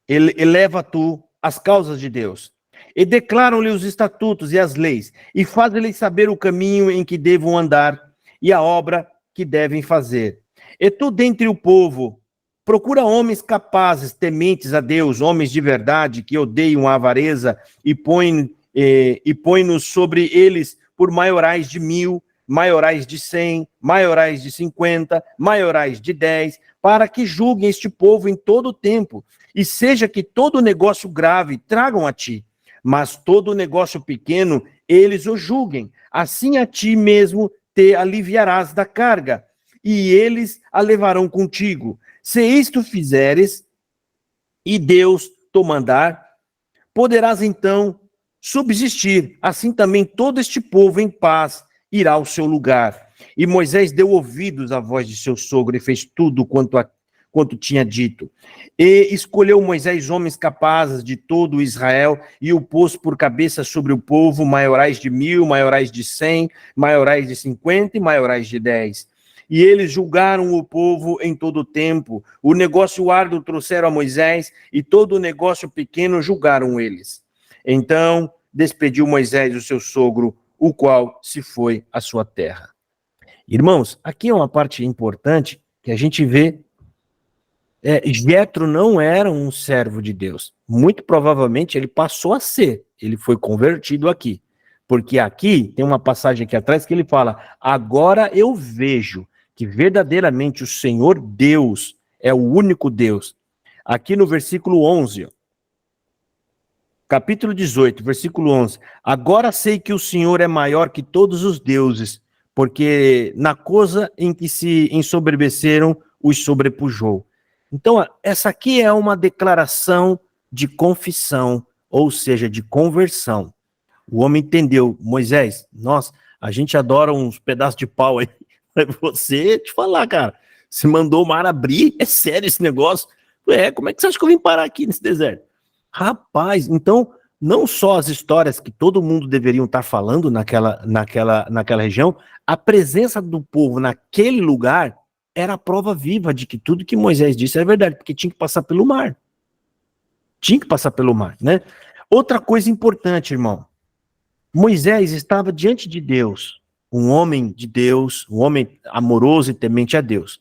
Speaker 3: eleva tu as causas de Deus, e declaram-lhe os estatutos e as leis, e faz-lhes saber o caminho em que devam andar, e a obra que devem fazer. E tu dentre o povo, procura homens capazes, tementes a Deus, homens de verdade, que odeiam a avareza, e põe-nos sobre eles por maiorais de 1000, maiorais de 100, maiorais de 50, maiorais de 10, para que julguem este povo em todo o tempo, e seja que todo negócio grave tragam a ti, mas todo negócio pequeno eles o julguem, assim a ti mesmo te aliviarás da carga, e eles a levarão contigo. Se isto fizeres, e Deus te mandar, poderás então subsistir, assim também todo este povo em paz irá ao seu lugar. E Moisés deu ouvidos à voz de seu sogro e fez tudo quanto tinha dito. E escolheu Moisés homens capazes de todo Israel e o pôs por cabeça sobre o povo, maiorais de 1000, maiorais de 100, maiorais de 50 e maiorais de 10. E eles julgaram o povo em todo o tempo. O negócio árduo trouxeram a Moisés e todo o negócio pequeno julgaram eles. Então despediu Moisés o seu sogro, o qual se foi à sua terra. Irmãos, aqui é uma parte importante que a gente vê. Jetro não era um servo de Deus. Muito provavelmente ele passou a ser. Ele foi convertido aqui. Porque aqui tem uma passagem aqui atrás que ele fala: agora eu vejo que verdadeiramente o Senhor Deus é o único Deus. Aqui no versículo 11, capítulo 18, versículo 11. Agora sei que o Senhor é maior que todos os deuses, porque na coisa em que se ensoberbeceram, os sobrepujou. Então, essa aqui é uma declaração de confissão, ou seja, de conversão. O homem entendeu, Moisés, nossa, a gente adora uns pedaços de pau aí. Você, te falar, cara, você mandou o mar abrir? É sério esse negócio? Como é que você acha que eu vim parar aqui nesse deserto? Rapaz, então, não só as histórias que todo mundo deveriam estar falando naquela região, a presença do povo naquele lugar era a prova viva de que tudo que Moisés disse era verdade, porque tinha que passar pelo mar. Tinha que passar pelo mar, né? Outra coisa importante, irmão. Moisés estava diante de Deus, um homem de Deus, um homem amoroso e temente a Deus,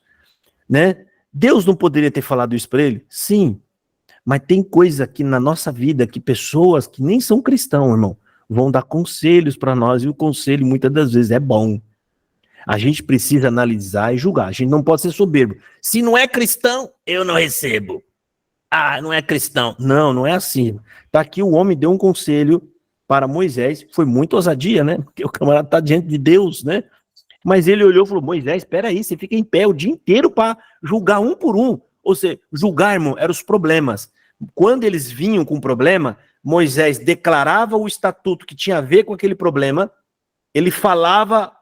Speaker 3: né? Deus não poderia ter falado isso para ele? Sim, mas tem coisa aqui na nossa vida que pessoas que nem são cristãos, irmão, vão dar conselhos para nós e o conselho muitas das vezes é bom. A gente precisa analisar e julgar, a gente não pode ser soberbo. Se não é cristão, eu não recebo. Ah, não é cristão. Não, não é assim. Tá aqui, o homem deu um conselho para Moisés, foi muito ousadia, né? Porque o camarada está diante de Deus, né? Mas ele olhou e falou, Moisés, espera aí, você fica em pé o dia inteiro para julgar um por um. Ou seja, julgar, irmão, eram os problemas. Quando eles vinham com problema, Moisés declarava o estatuto que tinha a ver com aquele problema, ele falava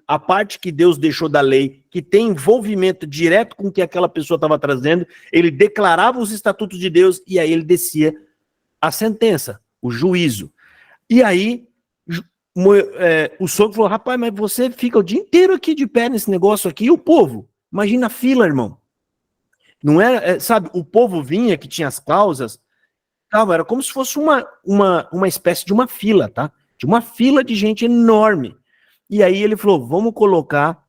Speaker 3: a parte que Deus deixou da lei, que tem envolvimento direto com o que aquela pessoa estava trazendo, ele declarava os estatutos de Deus e aí ele descia a sentença, o juízo. E aí o sogro falou, rapaz, mas você fica o dia inteiro aqui de pé nesse negócio aqui, e o povo? Imagina a fila, irmão. Não era, sabe, o povo vinha, que tinha as causas, era como se fosse uma espécie de uma fila, tá? De uma fila de gente enorme. E aí ele falou, vamos colocar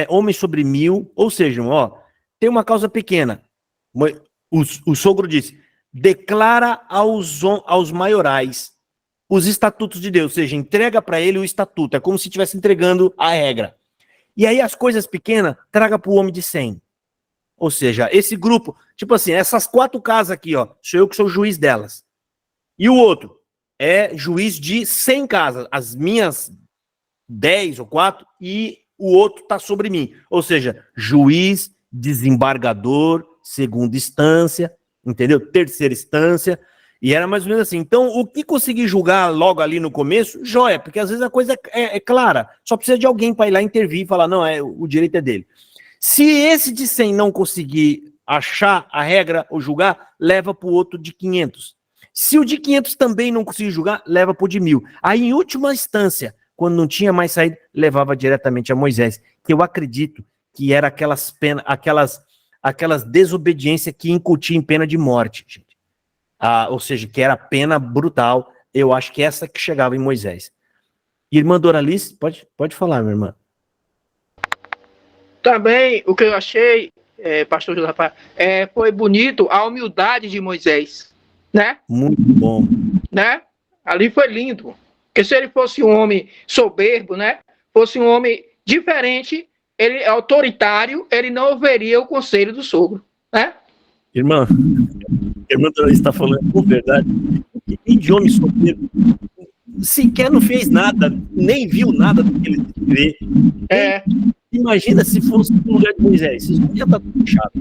Speaker 3: homens sobre 1000, ou seja, ó, tem uma causa pequena. O sogro disse, declara aos maiorais os estatutos de Deus, ou seja, entrega para ele o estatuto, é como se estivesse entregando a regra. E aí as coisas pequenas, traga para o homem de 100. Ou seja, esse grupo, tipo assim, essas 4 casas aqui, ó, sou eu que sou o juiz delas. E o outro é juiz de 100 casas, as minhas 10 ou 4, e o outro tá sobre mim. Ou seja, juiz, desembargador, segunda instância, entendeu? Terceira instância, e era mais ou menos assim. Então, o que conseguir julgar logo ali no começo, joia, porque às vezes a coisa é clara, só precisa de alguém para ir lá intervir e falar, não, o direito é dele. Se esse de 100 não conseguir achar a regra ou julgar, leva para o outro de 500. Se o de 500 também não conseguir julgar, leva para o de 1000. Aí, em última instância, quando não tinha mais saída, levava diretamente a Moisés, que eu acredito que era aquelas desobediências que incutiam em pena de morte, gente. Ou seja, que era pena brutal. Eu acho que essa que chegava em Moisés. Irmã Doralice, pode falar, minha irmã.
Speaker 6: Também, o que eu achei, pastor Josafá, foi bonito a humildade de Moisés, né?
Speaker 3: Muito bom.
Speaker 6: Né? Ali foi lindo. Porque se ele fosse um homem soberbo, né? Fosse um homem diferente, ele autoritário, ele não ouviria o conselho do sogro, né?
Speaker 3: Irmã Doralice está falando com verdade. Que de homem soberbo sequer não fez nada, nem viu nada do que ele vê. Imagina se fosse no lugar de Moisés. Isso ia estar tudo fechado.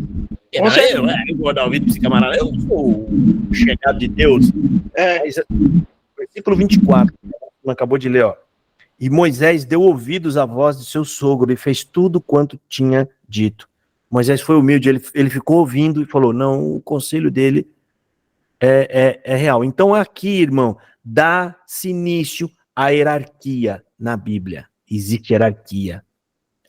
Speaker 3: Eu vou dar ouvido para esse camarada. Eu sou o chegado de Deus. Versículo 24. Acabou de ler, ó. E Moisés deu ouvidos à voz de seu sogro e fez tudo quanto tinha dito. Moisés foi humilde, ele ficou ouvindo e falou, não, o conselho dele é real. Então aqui, irmão, dá-se início à hierarquia na Bíblia. Existe hierarquia.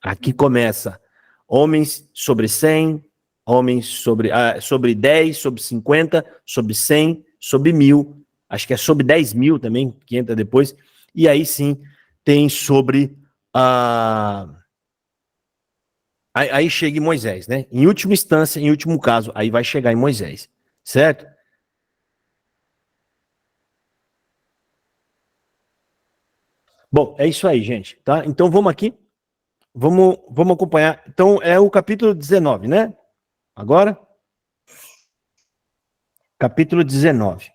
Speaker 3: Aqui começa homens sobre 100, homens sobre 10, sobre 50, sobre 100, sobre 1000. Acho que é sobre 10.000 também, que entra depois. E aí sim, tem sobre aí chega em Moisés, né? Em última instância, em último caso, aí vai chegar em Moisés. Certo? Bom, é isso aí, gente. Tá? Então vamos aqui. Vamos acompanhar. Então é o capítulo 19, né? Agora? capítulo 19.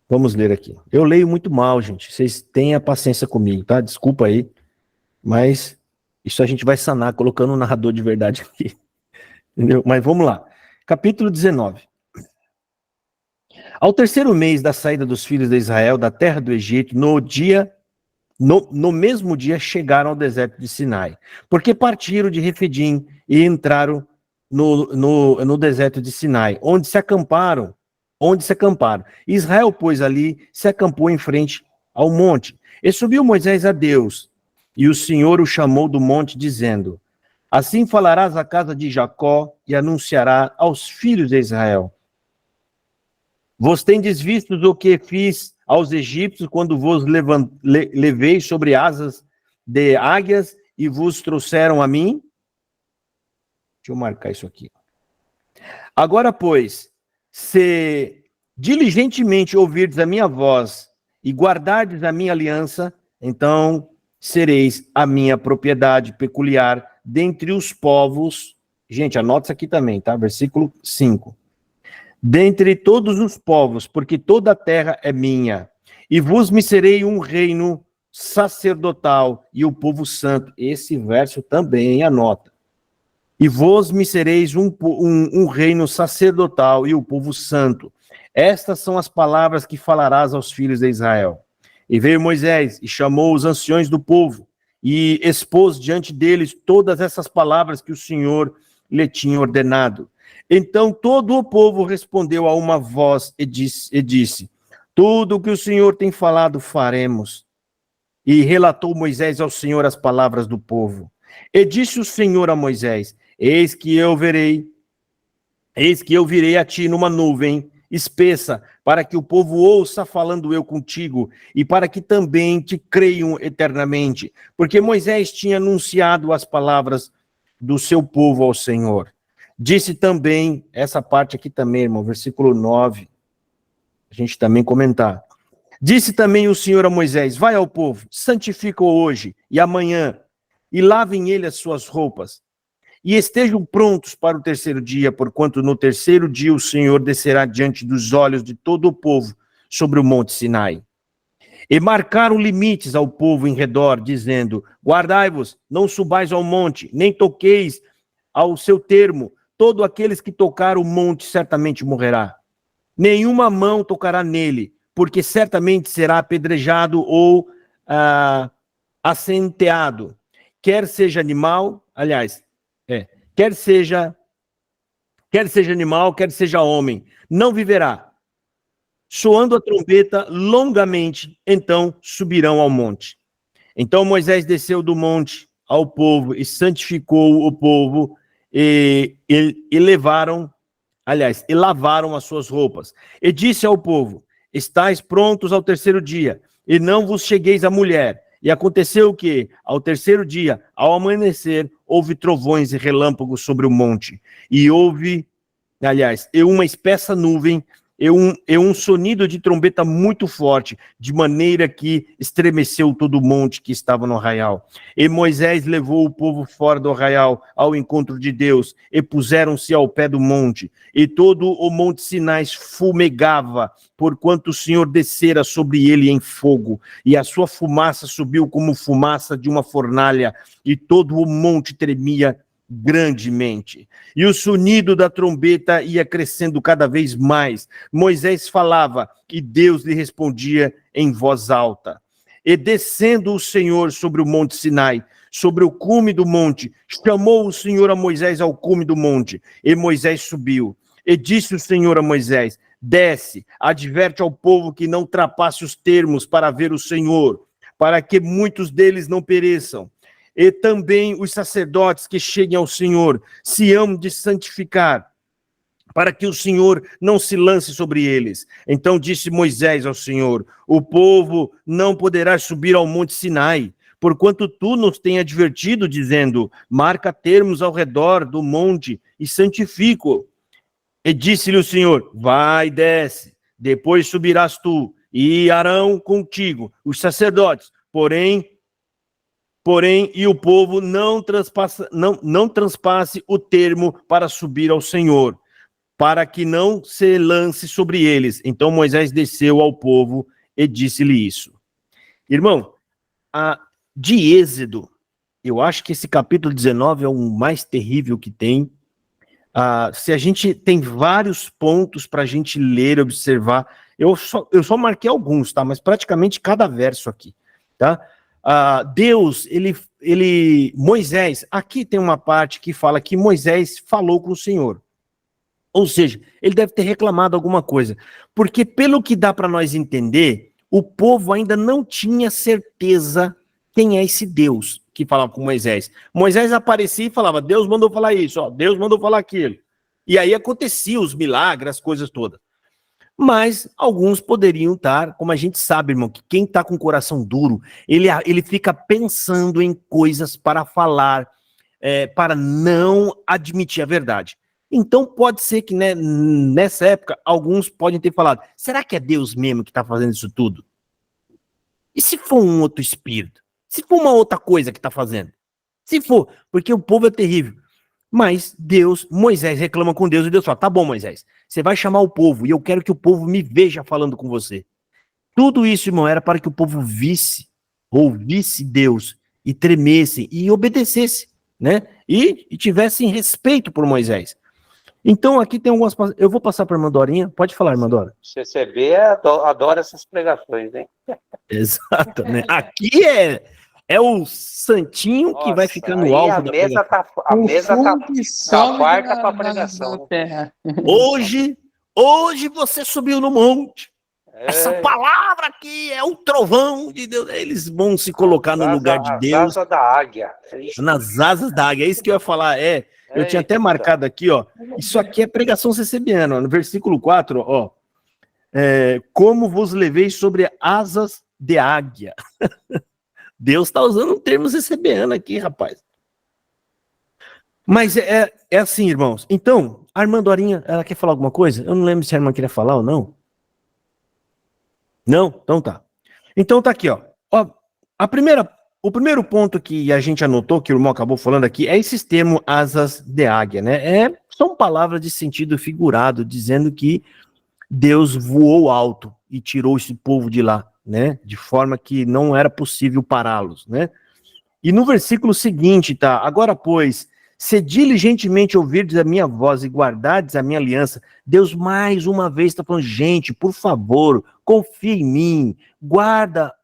Speaker 3: Vamos ler aqui. Eu leio muito mal, gente. Vocês tenham paciência comigo, tá? Desculpa aí, mas isso a gente vai sanar colocando um narrador de verdade aqui. Entendeu? Mas vamos lá. Capítulo 19. Ao terceiro mês da saída dos filhos de Israel da terra do Egito, no mesmo dia chegaram ao deserto de Sinai, porque partiram de Refidim e entraram no deserto de Sinai, onde se acamparam. Israel, pois, ali se acampou em frente ao monte. E subiu Moisés a Deus, e o Senhor o chamou do monte, dizendo: assim falarás à casa de Jacó e anunciará aos filhos de Israel: vós tendes visto o que fiz aos egípcios quando vos levei sobre asas de águias e vos trouxeram a mim? Deixa eu marcar isso aqui. Agora, pois, se diligentemente ouvirdes a minha voz e guardardes a minha aliança, então sereis a minha propriedade peculiar dentre os povos. Gente, anota isso aqui também, tá? Versículo 5. Dentre todos os povos, porque toda a terra é minha, e vos me serei um reino sacerdotal e o povo santo. Esse verso também anota. E vos me sereis um reino sacerdotal e o povo santo. Estas são as palavras que falarás aos filhos de Israel. E veio Moisés e chamou os anciões do povo e expôs diante deles todas essas palavras que o Senhor lhe tinha ordenado. Então todo o povo respondeu a uma voz e disse: tudo o que o Senhor tem falado faremos. E relatou Moisés ao Senhor as palavras do povo. E disse o Senhor a Moisés: eis que eu virei a ti numa nuvem espessa, para que o povo ouça falando eu contigo, e para que também te creiam eternamente. Porque Moisés tinha anunciado as palavras do seu povo ao Senhor. Disse também, essa parte aqui também, irmão, versículo 9, a gente também comentar. Disse também o Senhor a Moisés: vai ao povo, santifica-o hoje e amanhã, e lavem ele as suas roupas, e estejam prontos para o terceiro dia, porquanto no terceiro dia o Senhor descerá diante dos olhos de todo o povo sobre o monte Sinai. E marcaram limites ao povo em redor, dizendo: guardai-vos, não subais ao monte, nem toqueis ao seu termo. Todo aqueles que tocar o monte certamente morrerá. Nenhuma mão tocará nele, porque certamente será apedrejado ou assenteado. Quer seja animal, quer seja animal, quer seja homem, não viverá. Soando a trombeta longamente, então subirão ao monte. Então Moisés desceu do monte ao povo e santificou o povo e lavaram as suas roupas. E disse ao povo: estais prontos ao terceiro dia, e não vos chegueis à mulher. E aconteceu que, ao terceiro dia, ao amanhecer, houve trovões e relâmpagos sobre o monte. E uma espessa nuvem, e um sonido de trombeta muito forte, de maneira que estremeceu todo o monte que estava no arraial. E Moisés levou o povo fora do arraial ao encontro de Deus, e puseram-se ao pé do monte. E todo o monte Sinai fumegava, porquanto o Senhor descera sobre ele em fogo, e a sua fumaça subiu como fumaça de uma fornalha, e todo o monte tremia grandemente. E o sonido da trombeta ia crescendo cada vez mais. Moisés falava e Deus lhe respondia em voz alta. E descendo o Senhor sobre o monte Sinai, sobre o cume do monte, chamou o Senhor a Moisés ao cume do monte, e Moisés subiu. E disse o Senhor a Moisés: desce, adverte ao povo que não ultrapasse os termos para ver o Senhor, para que muitos deles não pereçam. E também os sacerdotes que cheguem ao Senhor se hão de santificar, para que o Senhor não se lance sobre eles. Então disse Moisés ao Senhor: o povo não poderá subir ao monte Sinai, porquanto tu nos tens advertido, dizendo: marca termos ao redor do monte e santifica-o. E disse-lhe o Senhor: vai, desce, depois subirás tu, e Arão contigo, os sacerdotes, porém, e o povo não transpasse o termo para subir ao Senhor. para que não se lance sobre eles. Então Moisés desceu ao povo e disse-lhe isso. Irmão, de Êxodo, eu acho que esse capítulo 19 é o mais terrível que tem. Se a gente tem vários pontos para a gente ler, observar, eu só marquei alguns, tá? Mas praticamente cada verso aqui, tá? Deus, Moisés, aqui tem uma parte que fala que Moisés falou com o Senhor. Ou seja, ele deve ter reclamado alguma coisa. Porque pelo que dá para nós entender, o povo ainda não tinha certeza quem é esse Deus que falava com Moisés. Moisés aparecia e falava, Deus mandou falar isso, ó, Deus mandou falar aquilo. E aí acontecia os milagres, as coisas todas. Mas alguns poderiam estar, como a gente sabe, irmão, que quem está com o coração duro, ele fica pensando em coisas para falar, para não admitir a verdade. Então pode ser que, né, nessa época, alguns podem ter falado, será que é Deus mesmo que está fazendo isso tudo? E se for um outro espírito? Se for uma outra coisa que está fazendo? Se for, porque o povo é terrível. Mas Moisés reclama com Deus e Deus fala, tá bom, Moisés, você vai chamar o povo e eu quero que o povo me veja falando com você. Tudo isso, irmão, era para que o povo ouvisse Deus e tremesse e obedecesse, né? E tivessem respeito por Moisés. Então aqui tem algumas... Eu vou passar para a irmã Dorinha. Pode falar, irmã Dora.
Speaker 5: CCB adora essas pregações, hein?
Speaker 3: Exato, né? Aqui é o santinho que vai ficar no alto da pregação.
Speaker 5: A mesa tá farta para pregação.
Speaker 3: Hoje você subiu no monte. Essa palavra aqui é o trovão de Deus. Eles vão se colocar no lugar de Deus.
Speaker 5: Nas asas da águia.
Speaker 3: Nas asas da águia. É isso que eu ia falar. Eu tinha até marcado aqui, ó. Isso aqui é pregação CCBana, ó, no versículo 4, ó. Como vos levei sobre asas de águia. Deus está usando um termo CCBano aqui, rapaz. Mas é assim, irmãos. Então, a irmã Dorinha, ela quer falar alguma coisa? Eu não lembro se a irmã queria falar ou não. Não? Então tá. Então tá aqui, ó. O primeiro ponto que a gente anotou, que o irmão acabou falando aqui, é esses termos asas de águia, né? São palavras de sentido figurado, dizendo que Deus voou alto e tirou esse povo de lá, né? De forma que não era possível pará-los, né? E no versículo seguinte, tá? Agora, pois, se diligentemente ouvirdes a minha voz e guardardes a minha aliança, Deus mais uma vez está falando, gente, por favor, confia em mim, guarda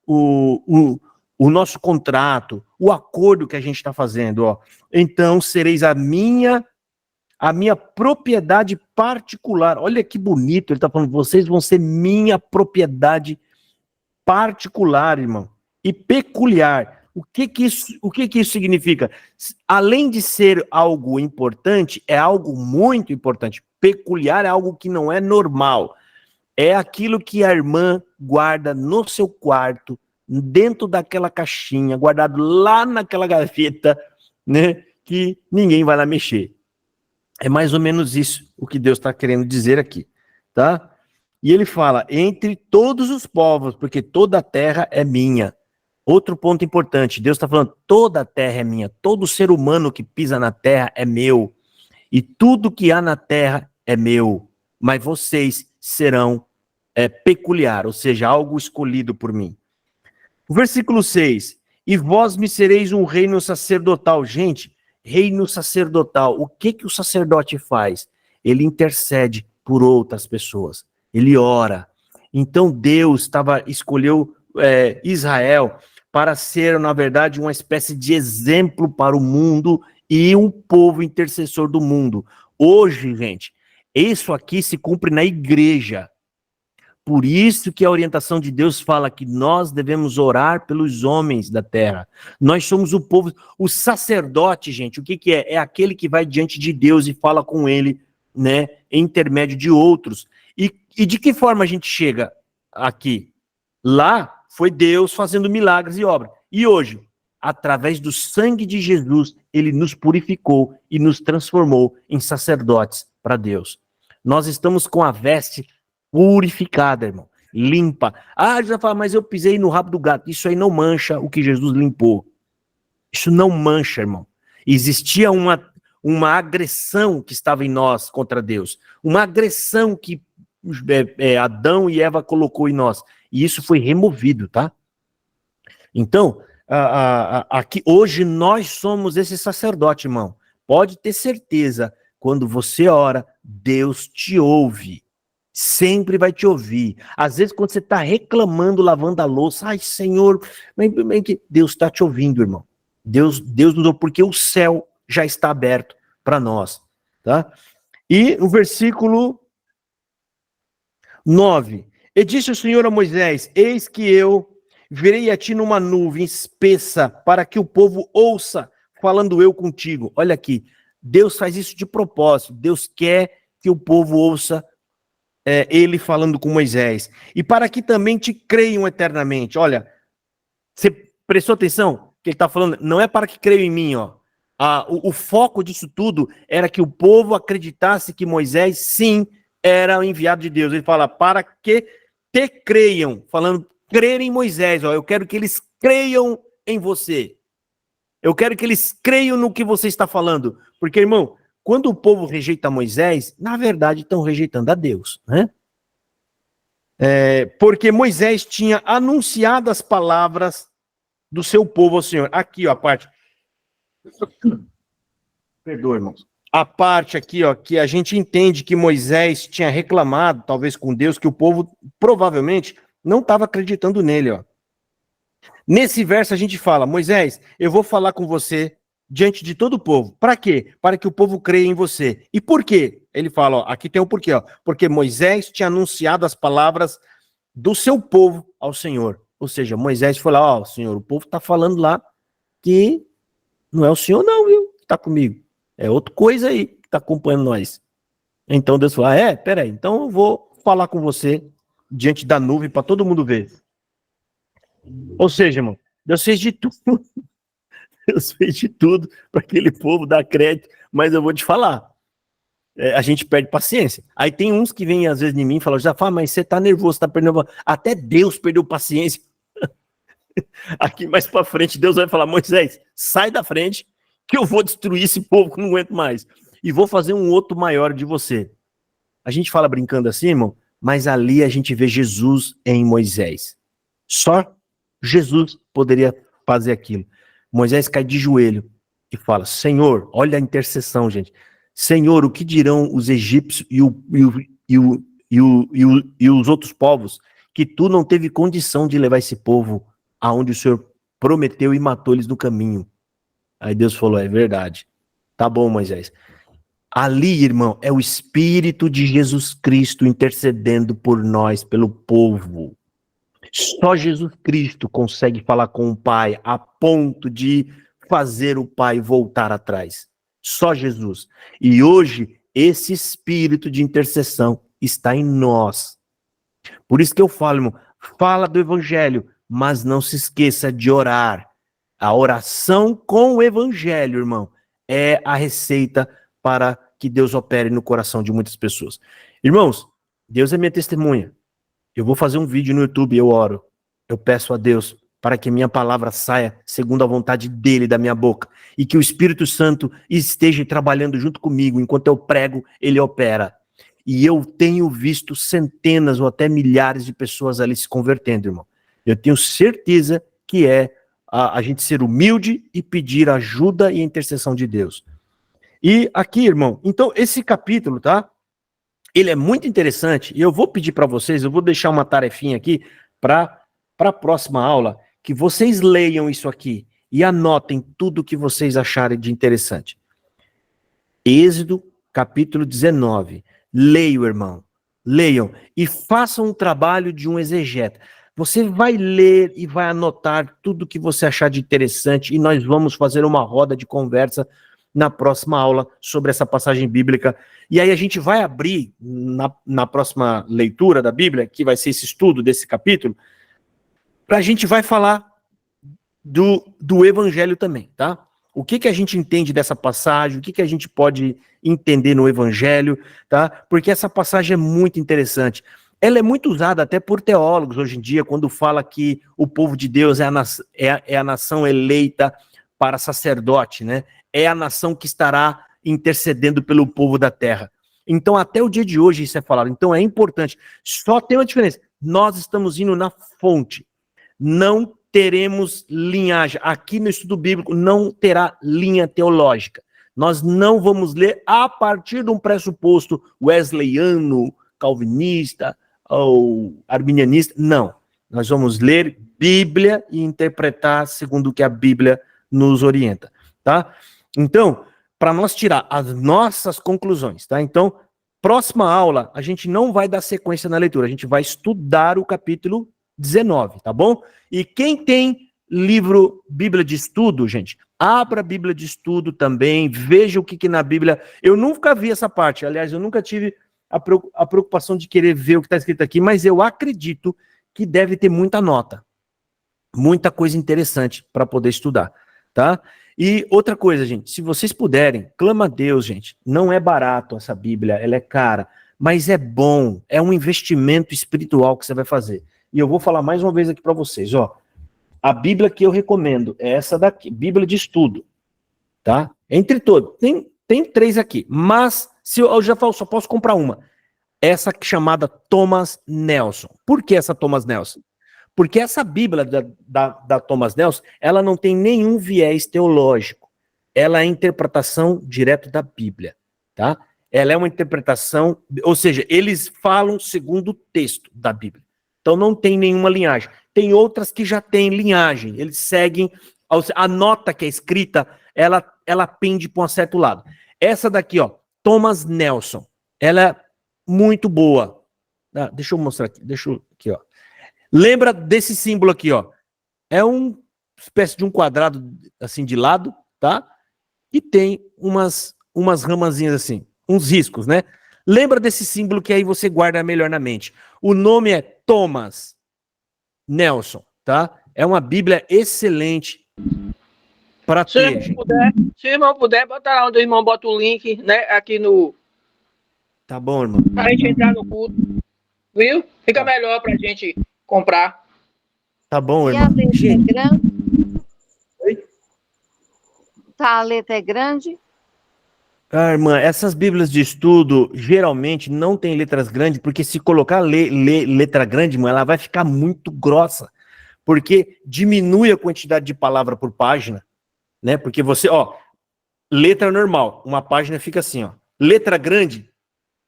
Speaker 3: o nosso contrato, o acordo que a gente está fazendo, ó. Então sereis a minha propriedade particular. Olha que bonito, ele está falando, vocês vão ser minha propriedade particular, irmão, e peculiar. O que isso significa? Além de ser algo importante, é algo muito importante. Peculiar é algo que não é normal. É aquilo que a irmã guarda no seu quarto, dentro daquela caixinha, guardado lá naquela gaveta, né, que ninguém vai lá mexer. É mais ou menos isso o que Deus está querendo dizer aqui, tá? E ele fala, entre todos os povos, porque toda a terra é minha. Outro ponto importante, Deus está falando, toda a terra é minha, todo ser humano que pisa na terra é meu, e tudo que há na terra é meu, mas vocês serão peculiar, ou seja, algo escolhido por mim. O versículo 6, e vós me sereis um reino sacerdotal. Gente, reino sacerdotal, o que o sacerdote faz? Ele intercede por outras pessoas, ele ora. Então Deus escolheu Israel para ser, na verdade, uma espécie de exemplo para o mundo e um povo intercessor do mundo. Hoje, gente, isso aqui se cumpre na igreja. Por isso que a orientação de Deus fala que nós devemos orar pelos homens da terra. Nós somos o povo, o sacerdote, gente, o que é? É aquele que vai diante de Deus e fala com ele, né, em intermédio de outros. E de que forma a gente chega aqui? Lá foi Deus fazendo milagres e obras. E hoje, através do sangue de Jesus, ele nos purificou e nos transformou em sacerdotes para Deus. Nós estamos com a veste purificada, irmão, limpa. Já fala, mas eu pisei no rabo do gato. Isso aí não mancha o que Jesus limpou. Isso não mancha, irmão. Existia uma agressão que estava em nós contra Deus, uma agressão que Adão e Eva colocou em nós, e isso foi removido, tá? Então, aqui, hoje nós somos esse sacerdote, irmão. Pode ter certeza, quando você ora, Deus te ouve. Sempre vai te ouvir. Às vezes, quando você está reclamando, lavando a louça, ai, Senhor, Deus está te ouvindo, irmão. Deus nos ouve, porque o céu já está aberto para nós, tá? E o versículo 9. E disse o Senhor a Moisés: eis que eu virei a ti numa nuvem espessa, para que o povo ouça, falando eu contigo. Olha aqui, Deus faz isso de propósito. Deus quer que o povo ouça ele falando com Moisés. E para que também te creiam eternamente. Olha, você prestou atenção que ele está falando? Não é para que creiam em mim, ó. O foco disso tudo era que o povo acreditasse que Moisés, sim, era o enviado de Deus. Ele fala, para que te creiam, falando, crer em Moisés, ó, eu quero que eles creiam em você. Eu quero que eles creiam no que você está falando. Porque, irmão, quando o povo rejeita Moisés, na verdade estão rejeitando a Deus, né? Porque Moisés tinha anunciado as palavras do seu povo ao Senhor. Aqui, ó, a parte... Perdoa, irmãos. A parte aqui, ó, que a gente entende que Moisés tinha reclamado, talvez com Deus, que o povo provavelmente não estava acreditando nele, ó. Nesse verso a gente fala, Moisés, eu vou falar com você diante de todo o povo. Para quê? Para que o povo creia em você. E por quê? Ele fala, ó, aqui tem um porquê, ó. Porque Moisés tinha anunciado as palavras do seu povo ao Senhor. Ou seja, Moisés foi lá, ó, Senhor, o povo está falando lá que não é o Senhor não, viu, que está comigo. É outra coisa aí que está acompanhando nós. Então Deus falou, peraí, então eu vou falar com você diante da nuvem para todo mundo ver. Ou seja, irmão, Deus fez de tudo. Deus fez de tudo para aquele povo dar crédito, mas eu vou te falar, a gente perde paciência. Aí tem uns que vêm às vezes em mim e falam, Jafá, mas você tá nervoso, você tá perdendo... Até Deus perdeu paciência. Aqui mais para frente, Deus vai falar, Moisés, sai da frente, que eu vou destruir esse povo que não aguento mais. E vou fazer um outro maior de você. A gente fala brincando assim, irmão, mas ali a gente vê Jesus em Moisés. Só Jesus poderia fazer aquilo. Moisés cai de joelho e fala, Senhor, olha a intercessão, gente. Senhor, o que dirão os egípcios e os outros povos que tu não teve condição de levar esse povo aonde o Senhor prometeu e matou eles no caminho? Aí Deus falou, é verdade. Tá bom, Moisés. Ali, irmão, é o Espírito de Jesus Cristo intercedendo por nós, pelo povo. Só Jesus Cristo consegue falar com o Pai a ponto de fazer o Pai voltar atrás. Só Jesus. E hoje, esse espírito de intercessão está em nós. Por isso que eu falo, irmão, fala do Evangelho, mas não se esqueça de orar. A oração com o Evangelho, irmão, é a receita para que Deus opere no coração de muitas pessoas. Irmãos, Deus é minha testemunha. Eu vou fazer um vídeo no YouTube, eu oro. Eu peço a Deus para que minha palavra saia segundo a vontade dele da minha boca. E que o Espírito Santo esteja trabalhando junto comigo. Enquanto eu prego, ele opera. E eu tenho visto centenas ou até milhares de pessoas ali se convertendo, irmão. Eu tenho certeza que é a gente ser humilde e pedir ajuda e intercessão de Deus. E aqui, irmão, então esse capítulo, tá? Ele é muito interessante e eu vou pedir para vocês, eu vou deixar uma tarefinha aqui para a próxima aula, que vocês leiam isso aqui e anotem tudo que vocês acharem de interessante. Êxodo, capítulo 19. Leiam, irmão. Leiam e façam um trabalho de um exegeta. Você vai ler e vai anotar tudo que você achar de interessante e nós vamos fazer uma roda de conversa na próxima aula sobre essa passagem bíblica. E aí a gente vai abrir na próxima leitura da Bíblia, que vai ser esse estudo desse capítulo, a gente vai falar do Evangelho também, tá? O que a gente entende dessa passagem, o que a gente pode entender no Evangelho, tá? Porque essa passagem é muito interessante. Ela é muito usada até por teólogos hoje em dia, quando fala que o povo de Deus é a nação eleita para sacerdote, né? É a nação que estará intercedendo pelo povo da terra. Então, até o dia de hoje isso é falado. Então, é importante. Só tem uma diferença. Nós estamos indo na fonte. Não teremos linhagem. Aqui no estudo bíblico não terá linha teológica. Nós não vamos ler a partir de um pressuposto wesleyano, calvinista ou arminianista. Não. Nós vamos ler Bíblia e interpretar segundo o que a Bíblia nos orienta, tá? Então, para nós tirar as nossas conclusões, tá? Então, próxima aula, a gente não vai dar sequência na leitura, a gente vai estudar o capítulo 19, tá bom? E quem tem livro Bíblia de Estudo, gente, abra a Bíblia de Estudo também, veja o que na Bíblia... Eu nunca vi essa parte, aliás, eu nunca tive a preocupação de querer ver o que está escrito aqui, mas eu acredito que deve ter muita nota, muita coisa interessante para poder estudar, tá? E outra coisa, gente, se vocês puderem, clama a Deus, gente, não é barato essa Bíblia, ela é cara, mas é bom, é um investimento espiritual que você vai fazer. E eu vou falar mais uma vez aqui para vocês, ó, a Bíblia que eu recomendo é essa daqui, Bíblia de Estudo, tá? Entre todos, tem 3 aqui, mas se eu já falo, só posso comprar uma. Essa chamada Thomas Nelson. Por que essa Thomas Nelson? Porque essa Bíblia da Thomas Nelson, ela não tem nenhum viés teológico. Ela é a interpretação direto da Bíblia, tá? Ela é uma interpretação, ou seja, eles falam segundo o texto da Bíblia. Então não tem nenhuma linhagem. Tem outras que já têm linhagem. Eles seguem, a nota que é escrita, ela pende para um certo lado. Essa daqui, ó, Thomas Nelson, ela é muito boa. Ah, deixa eu mostrar aqui, aqui, ó. Lembra desse símbolo aqui, ó. É uma espécie de um quadrado assim de lado, tá? E tem umas ramazinhas assim, uns riscos, né? Lembra desse símbolo que aí você guarda melhor na mente. O nome é Thomas Nelson, tá? É uma Bíblia excelente para ter.
Speaker 6: Se o irmão puder, bota lá onde o irmão bota o link, né? Aqui no...
Speaker 3: Tá bom, irmão.
Speaker 6: Pra gente entrar no culto. Viu? Fica melhor pra gente comprar.
Speaker 3: Tá bom,
Speaker 7: E
Speaker 3: irmão.
Speaker 7: a letra é
Speaker 3: Gente,
Speaker 7: grande?
Speaker 3: oi?
Speaker 7: Tá, a letra é grande?
Speaker 3: Ah, irmã, essas Bíblias de estudo geralmente não tem letras grandes, porque se colocar letra grande, irmã, ela vai ficar muito grossa, porque diminui a quantidade de palavra por página, né? Porque você, ó, letra normal, uma página fica assim, ó. Letra grande,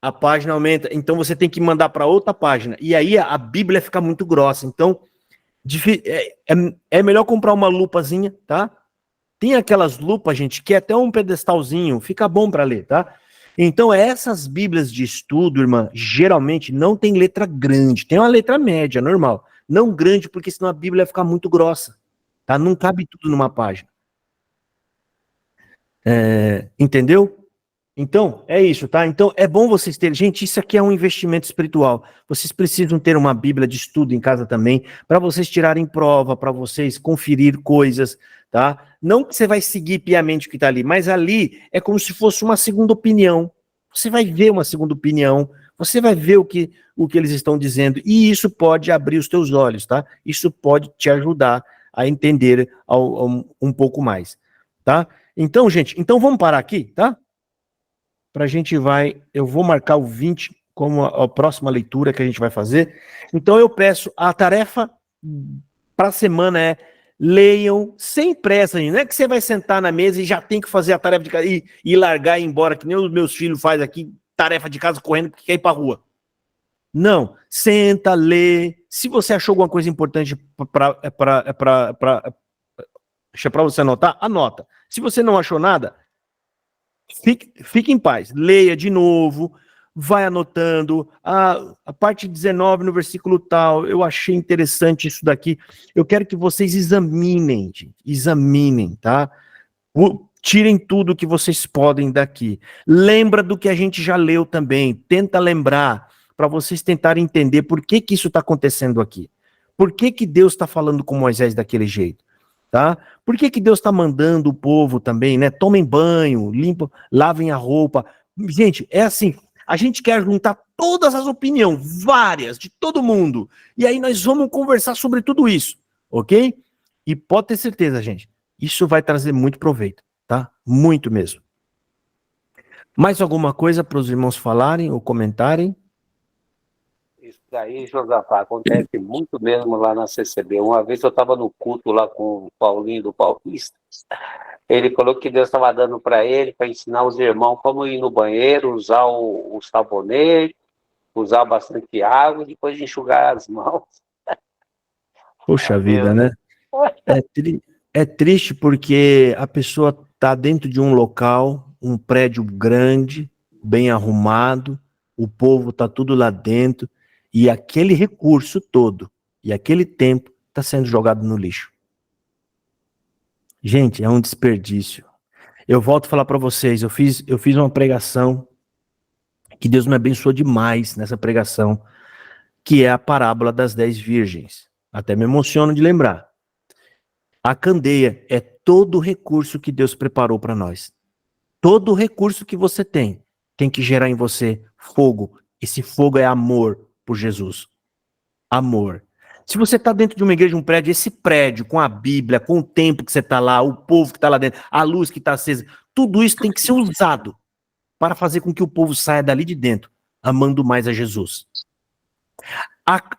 Speaker 3: a página aumenta, então você tem que mandar para outra página, e aí a Bíblia fica muito grossa, então é melhor comprar uma lupazinha, tá? Tem aquelas lupas, gente, que é até um pedestalzinho, fica bom para ler, tá? Então, essas Bíblias de estudo, irmã, geralmente não tem letra grande, tem uma letra média, normal. Não grande, porque senão a Bíblia fica muito grossa, tá? Não cabe tudo numa página. Entendeu? Então, é isso, tá? Então, é bom vocês terem... Gente, isso aqui é um investimento espiritual. Vocês precisam ter uma Bíblia de estudo em casa também, para vocês tirarem prova, para vocês conferir coisas, tá? Não que você vai seguir piamente o que está ali, mas ali é como se fosse uma segunda opinião. Você vai ver uma segunda opinião, você vai ver o que eles estão dizendo, e isso pode abrir os teus olhos, tá? Isso pode te ajudar a entender um pouco mais, tá? Então, gente, vamos parar aqui, tá? Eu vou marcar o 20 como a próxima leitura que a gente vai fazer. Então eu peço, a tarefa para a semana é leiam sem pressa, não é que você vai sentar na mesa e já tem que fazer a tarefa de casa e largar e ir embora, que nem os meus filhos fazem aqui, tarefa de casa correndo porque quer ir para a rua. Não, senta, lê. Se você achou alguma coisa importante para você anotar, anota. Se você não achou nada, fique em paz, leia de novo, vai anotando, a parte 19 no versículo tal, eu achei interessante isso daqui, eu quero que vocês examinem, gente, examinem, tá? Tirem tudo que vocês podem daqui, lembra do que a gente já leu também, tenta lembrar, para vocês tentarem entender por que isso está acontecendo aqui, por que Deus está falando com Moisés daquele jeito. Tá? Por que Deus está mandando o povo também, né? Tomem banho, lavem a roupa. Gente, é assim, a gente quer juntar todas as opiniões, várias, de todo mundo. E aí nós vamos conversar sobre tudo isso, ok? E pode ter certeza, gente, isso vai trazer muito proveito, tá? Muito mesmo. Mais alguma coisa para os irmãos falarem ou comentarem?
Speaker 5: Isso daí, Josafá, acontece muito mesmo lá na CCB. Uma vez eu estava no culto lá com o Paulinho do Paulista. Ele falou que Deus estava dando para ele, para ensinar os irmãos como ir no banheiro, usar o sabonete, usar bastante água e depois de enxugar as mãos.
Speaker 3: Poxa vida, né? É triste porque a pessoa está dentro de um local, um prédio grande, bem arrumado, o povo está tudo lá dentro, e aquele recurso todo, e aquele tempo está sendo jogado no lixo. Gente, é um desperdício. Eu volto a falar para vocês, eu fiz uma pregação, que Deus me abençoou demais nessa pregação, que é a parábola das 10 virgens. Até me emociono de lembrar. A candeia é todo o recurso que Deus preparou para nós. Todo o recurso que você tem que gerar em você fogo. Esse fogo é amor por Jesus. Amor. Se você está dentro de uma igreja, um prédio, esse prédio, com a Bíblia, com o tempo que você está lá, o povo que está lá dentro, a luz que está acesa, tudo isso tem que ser usado para fazer com que o povo saia dali de dentro, amando mais a Jesus.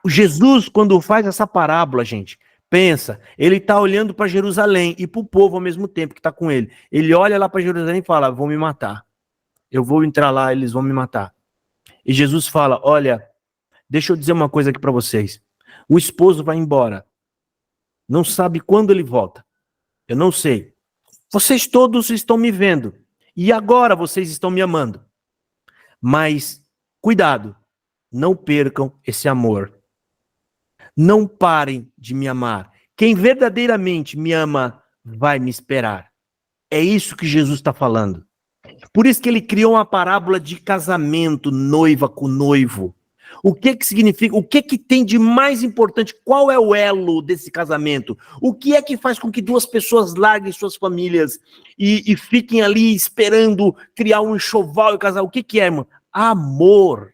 Speaker 3: Jesus, quando faz essa parábola, gente, pensa, ele está olhando para Jerusalém e para o povo ao mesmo tempo que está com ele. Ele olha lá para Jerusalém e fala, vão me matar. Eu vou entrar lá, eles vão me matar. E Jesus fala, olha, deixa eu dizer uma coisa aqui para vocês. O esposo vai embora. Não sabe quando ele volta. Eu não sei. Vocês todos estão me vendo. E agora vocês estão me amando. Mas, cuidado, não percam esse amor. Não parem de me amar. Quem verdadeiramente me ama vai me esperar. É isso que Jesus está falando. Por isso que ele criou uma parábola de casamento, noiva com noivo. O que significa? O que tem de mais importante? Qual é o elo desse casamento? O que é que faz com que duas pessoas larguem suas famílias e fiquem ali esperando criar um enxoval e casar? O que é, irmão? Amor.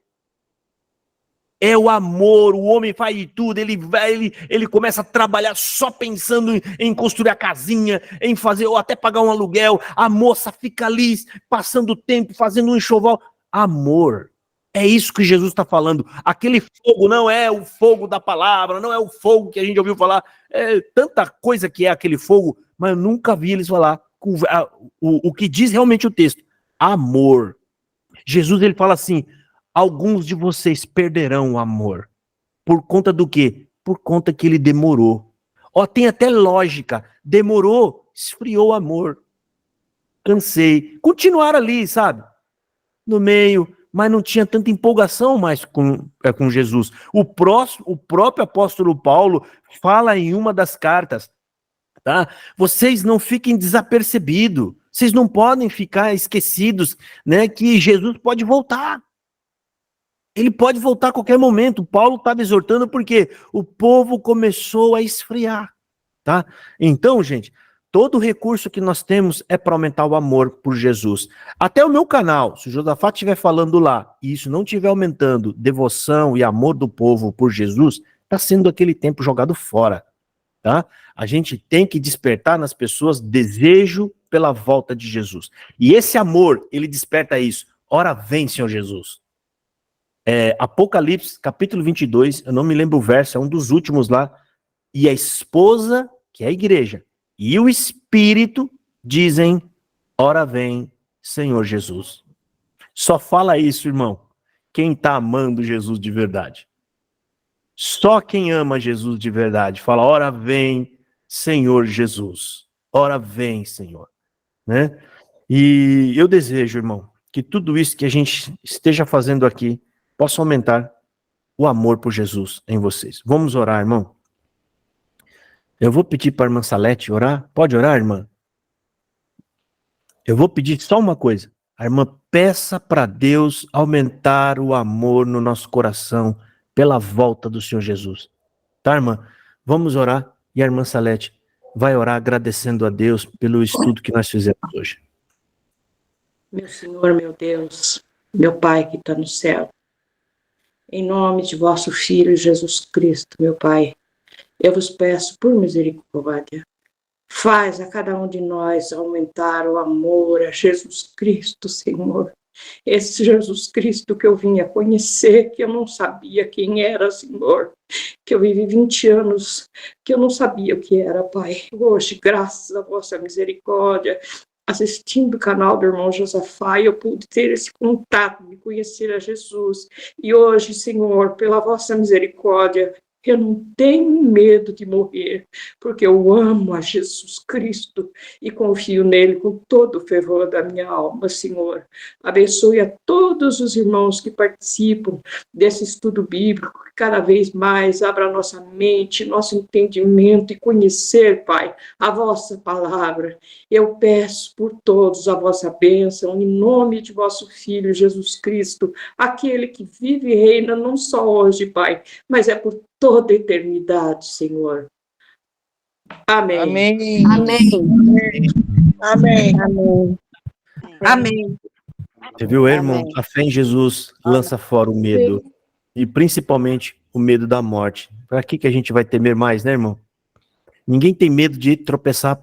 Speaker 3: É o amor, o homem faz de tudo, ele começa a trabalhar só pensando em construir a casinha, em fazer, ou até pagar um aluguel. A moça fica ali, passando o tempo, fazendo um enxoval. Amor. É isso que Jesus está falando. Aquele fogo não é o fogo da palavra, não é o fogo que a gente ouviu falar. É tanta coisa que é aquele fogo, mas eu nunca vi eles falar o que diz realmente o texto. Amor. Jesus, ele fala assim, alguns de vocês perderão o amor. Por conta do quê? Por conta que ele demorou. Ó, tem até lógica. Demorou, esfriou o amor. Cansei. Continuaram ali, sabe? No meio, mas não tinha tanta empolgação mais com Jesus. O próprio apóstolo Paulo fala em uma das cartas, tá? Vocês não fiquem desapercebidos. Vocês não podem ficar esquecidos, né, que Jesus pode voltar. Ele pode voltar a qualquer momento. Paulo estava exortando porque o povo começou a esfriar, tá? Então, gente, todo recurso que nós temos é para aumentar o amor por Jesus. Até o meu canal, se o Josafá estiver falando lá e isso não estiver aumentando devoção e amor do povo por Jesus, está sendo aquele tempo jogado fora, tá? A gente tem que despertar nas pessoas desejo pela volta de Jesus. E esse amor, ele desperta isso. Ora vem, Senhor Jesus. Apocalipse, capítulo 22, eu não me lembro o verso, é um dos últimos lá. E a esposa, que é a igreja, e o Espírito dizem, ora vem, Senhor Jesus. Só fala isso, irmão, quem está amando Jesus de verdade. Só quem ama Jesus de verdade fala, ora vem, Senhor Jesus. Ora vem, Senhor. Né? E eu desejo, irmão, que tudo isso que a gente esteja fazendo aqui possa aumentar o amor por Jesus em vocês. Vamos orar, irmão. Eu vou pedir para a irmã Salete orar. Pode orar, irmã? Eu vou pedir só uma coisa. A irmã peça para Deus aumentar o amor no nosso coração pela volta do Senhor Jesus. Tá, irmã? Vamos orar e a irmã Salete vai orar agradecendo a Deus pelo estudo que nós fizemos hoje.
Speaker 8: Meu Senhor, meu Deus, meu Pai que está no céu, em nome de vosso Filho Jesus Cristo, meu Pai, eu vos peço por misericórdia, faz a cada um de nós aumentar o amor a Jesus Cristo, Senhor. Esse Jesus Cristo que eu vinha conhecer, que eu não sabia quem era, Senhor, que eu vivi 20 anos, que eu não sabia o que era, Pai. Hoje, graças à vossa misericórdia, assistindo o canal do irmão Josafá, eu pude ter esse contato de conhecer a Jesus. E hoje, Senhor, pela vossa misericórdia, eu não tenho medo de morrer, porque eu amo a Jesus Cristo e confio nele com todo o fervor da minha alma, Senhor. Abençoe a todos os irmãos que participam desse estudo bíblico, que cada vez mais abra nossa mente, nosso entendimento e conhecer, Pai, a vossa palavra. Eu peço por todos a vossa bênção, em nome de vosso Filho Jesus Cristo, aquele que vive e reina não só hoje, Pai, mas é por toda a eternidade, Senhor. Amém.
Speaker 4: Amém.
Speaker 7: Amém.
Speaker 4: Amém.
Speaker 7: Amém.
Speaker 9: Amém.
Speaker 3: Você viu, irmão?
Speaker 7: Amém.
Speaker 3: A fé em Jesus lança fora o medo. E principalmente o medo da morte. Para que a gente vai temer mais, né, irmão? Ninguém tem medo de tropeçar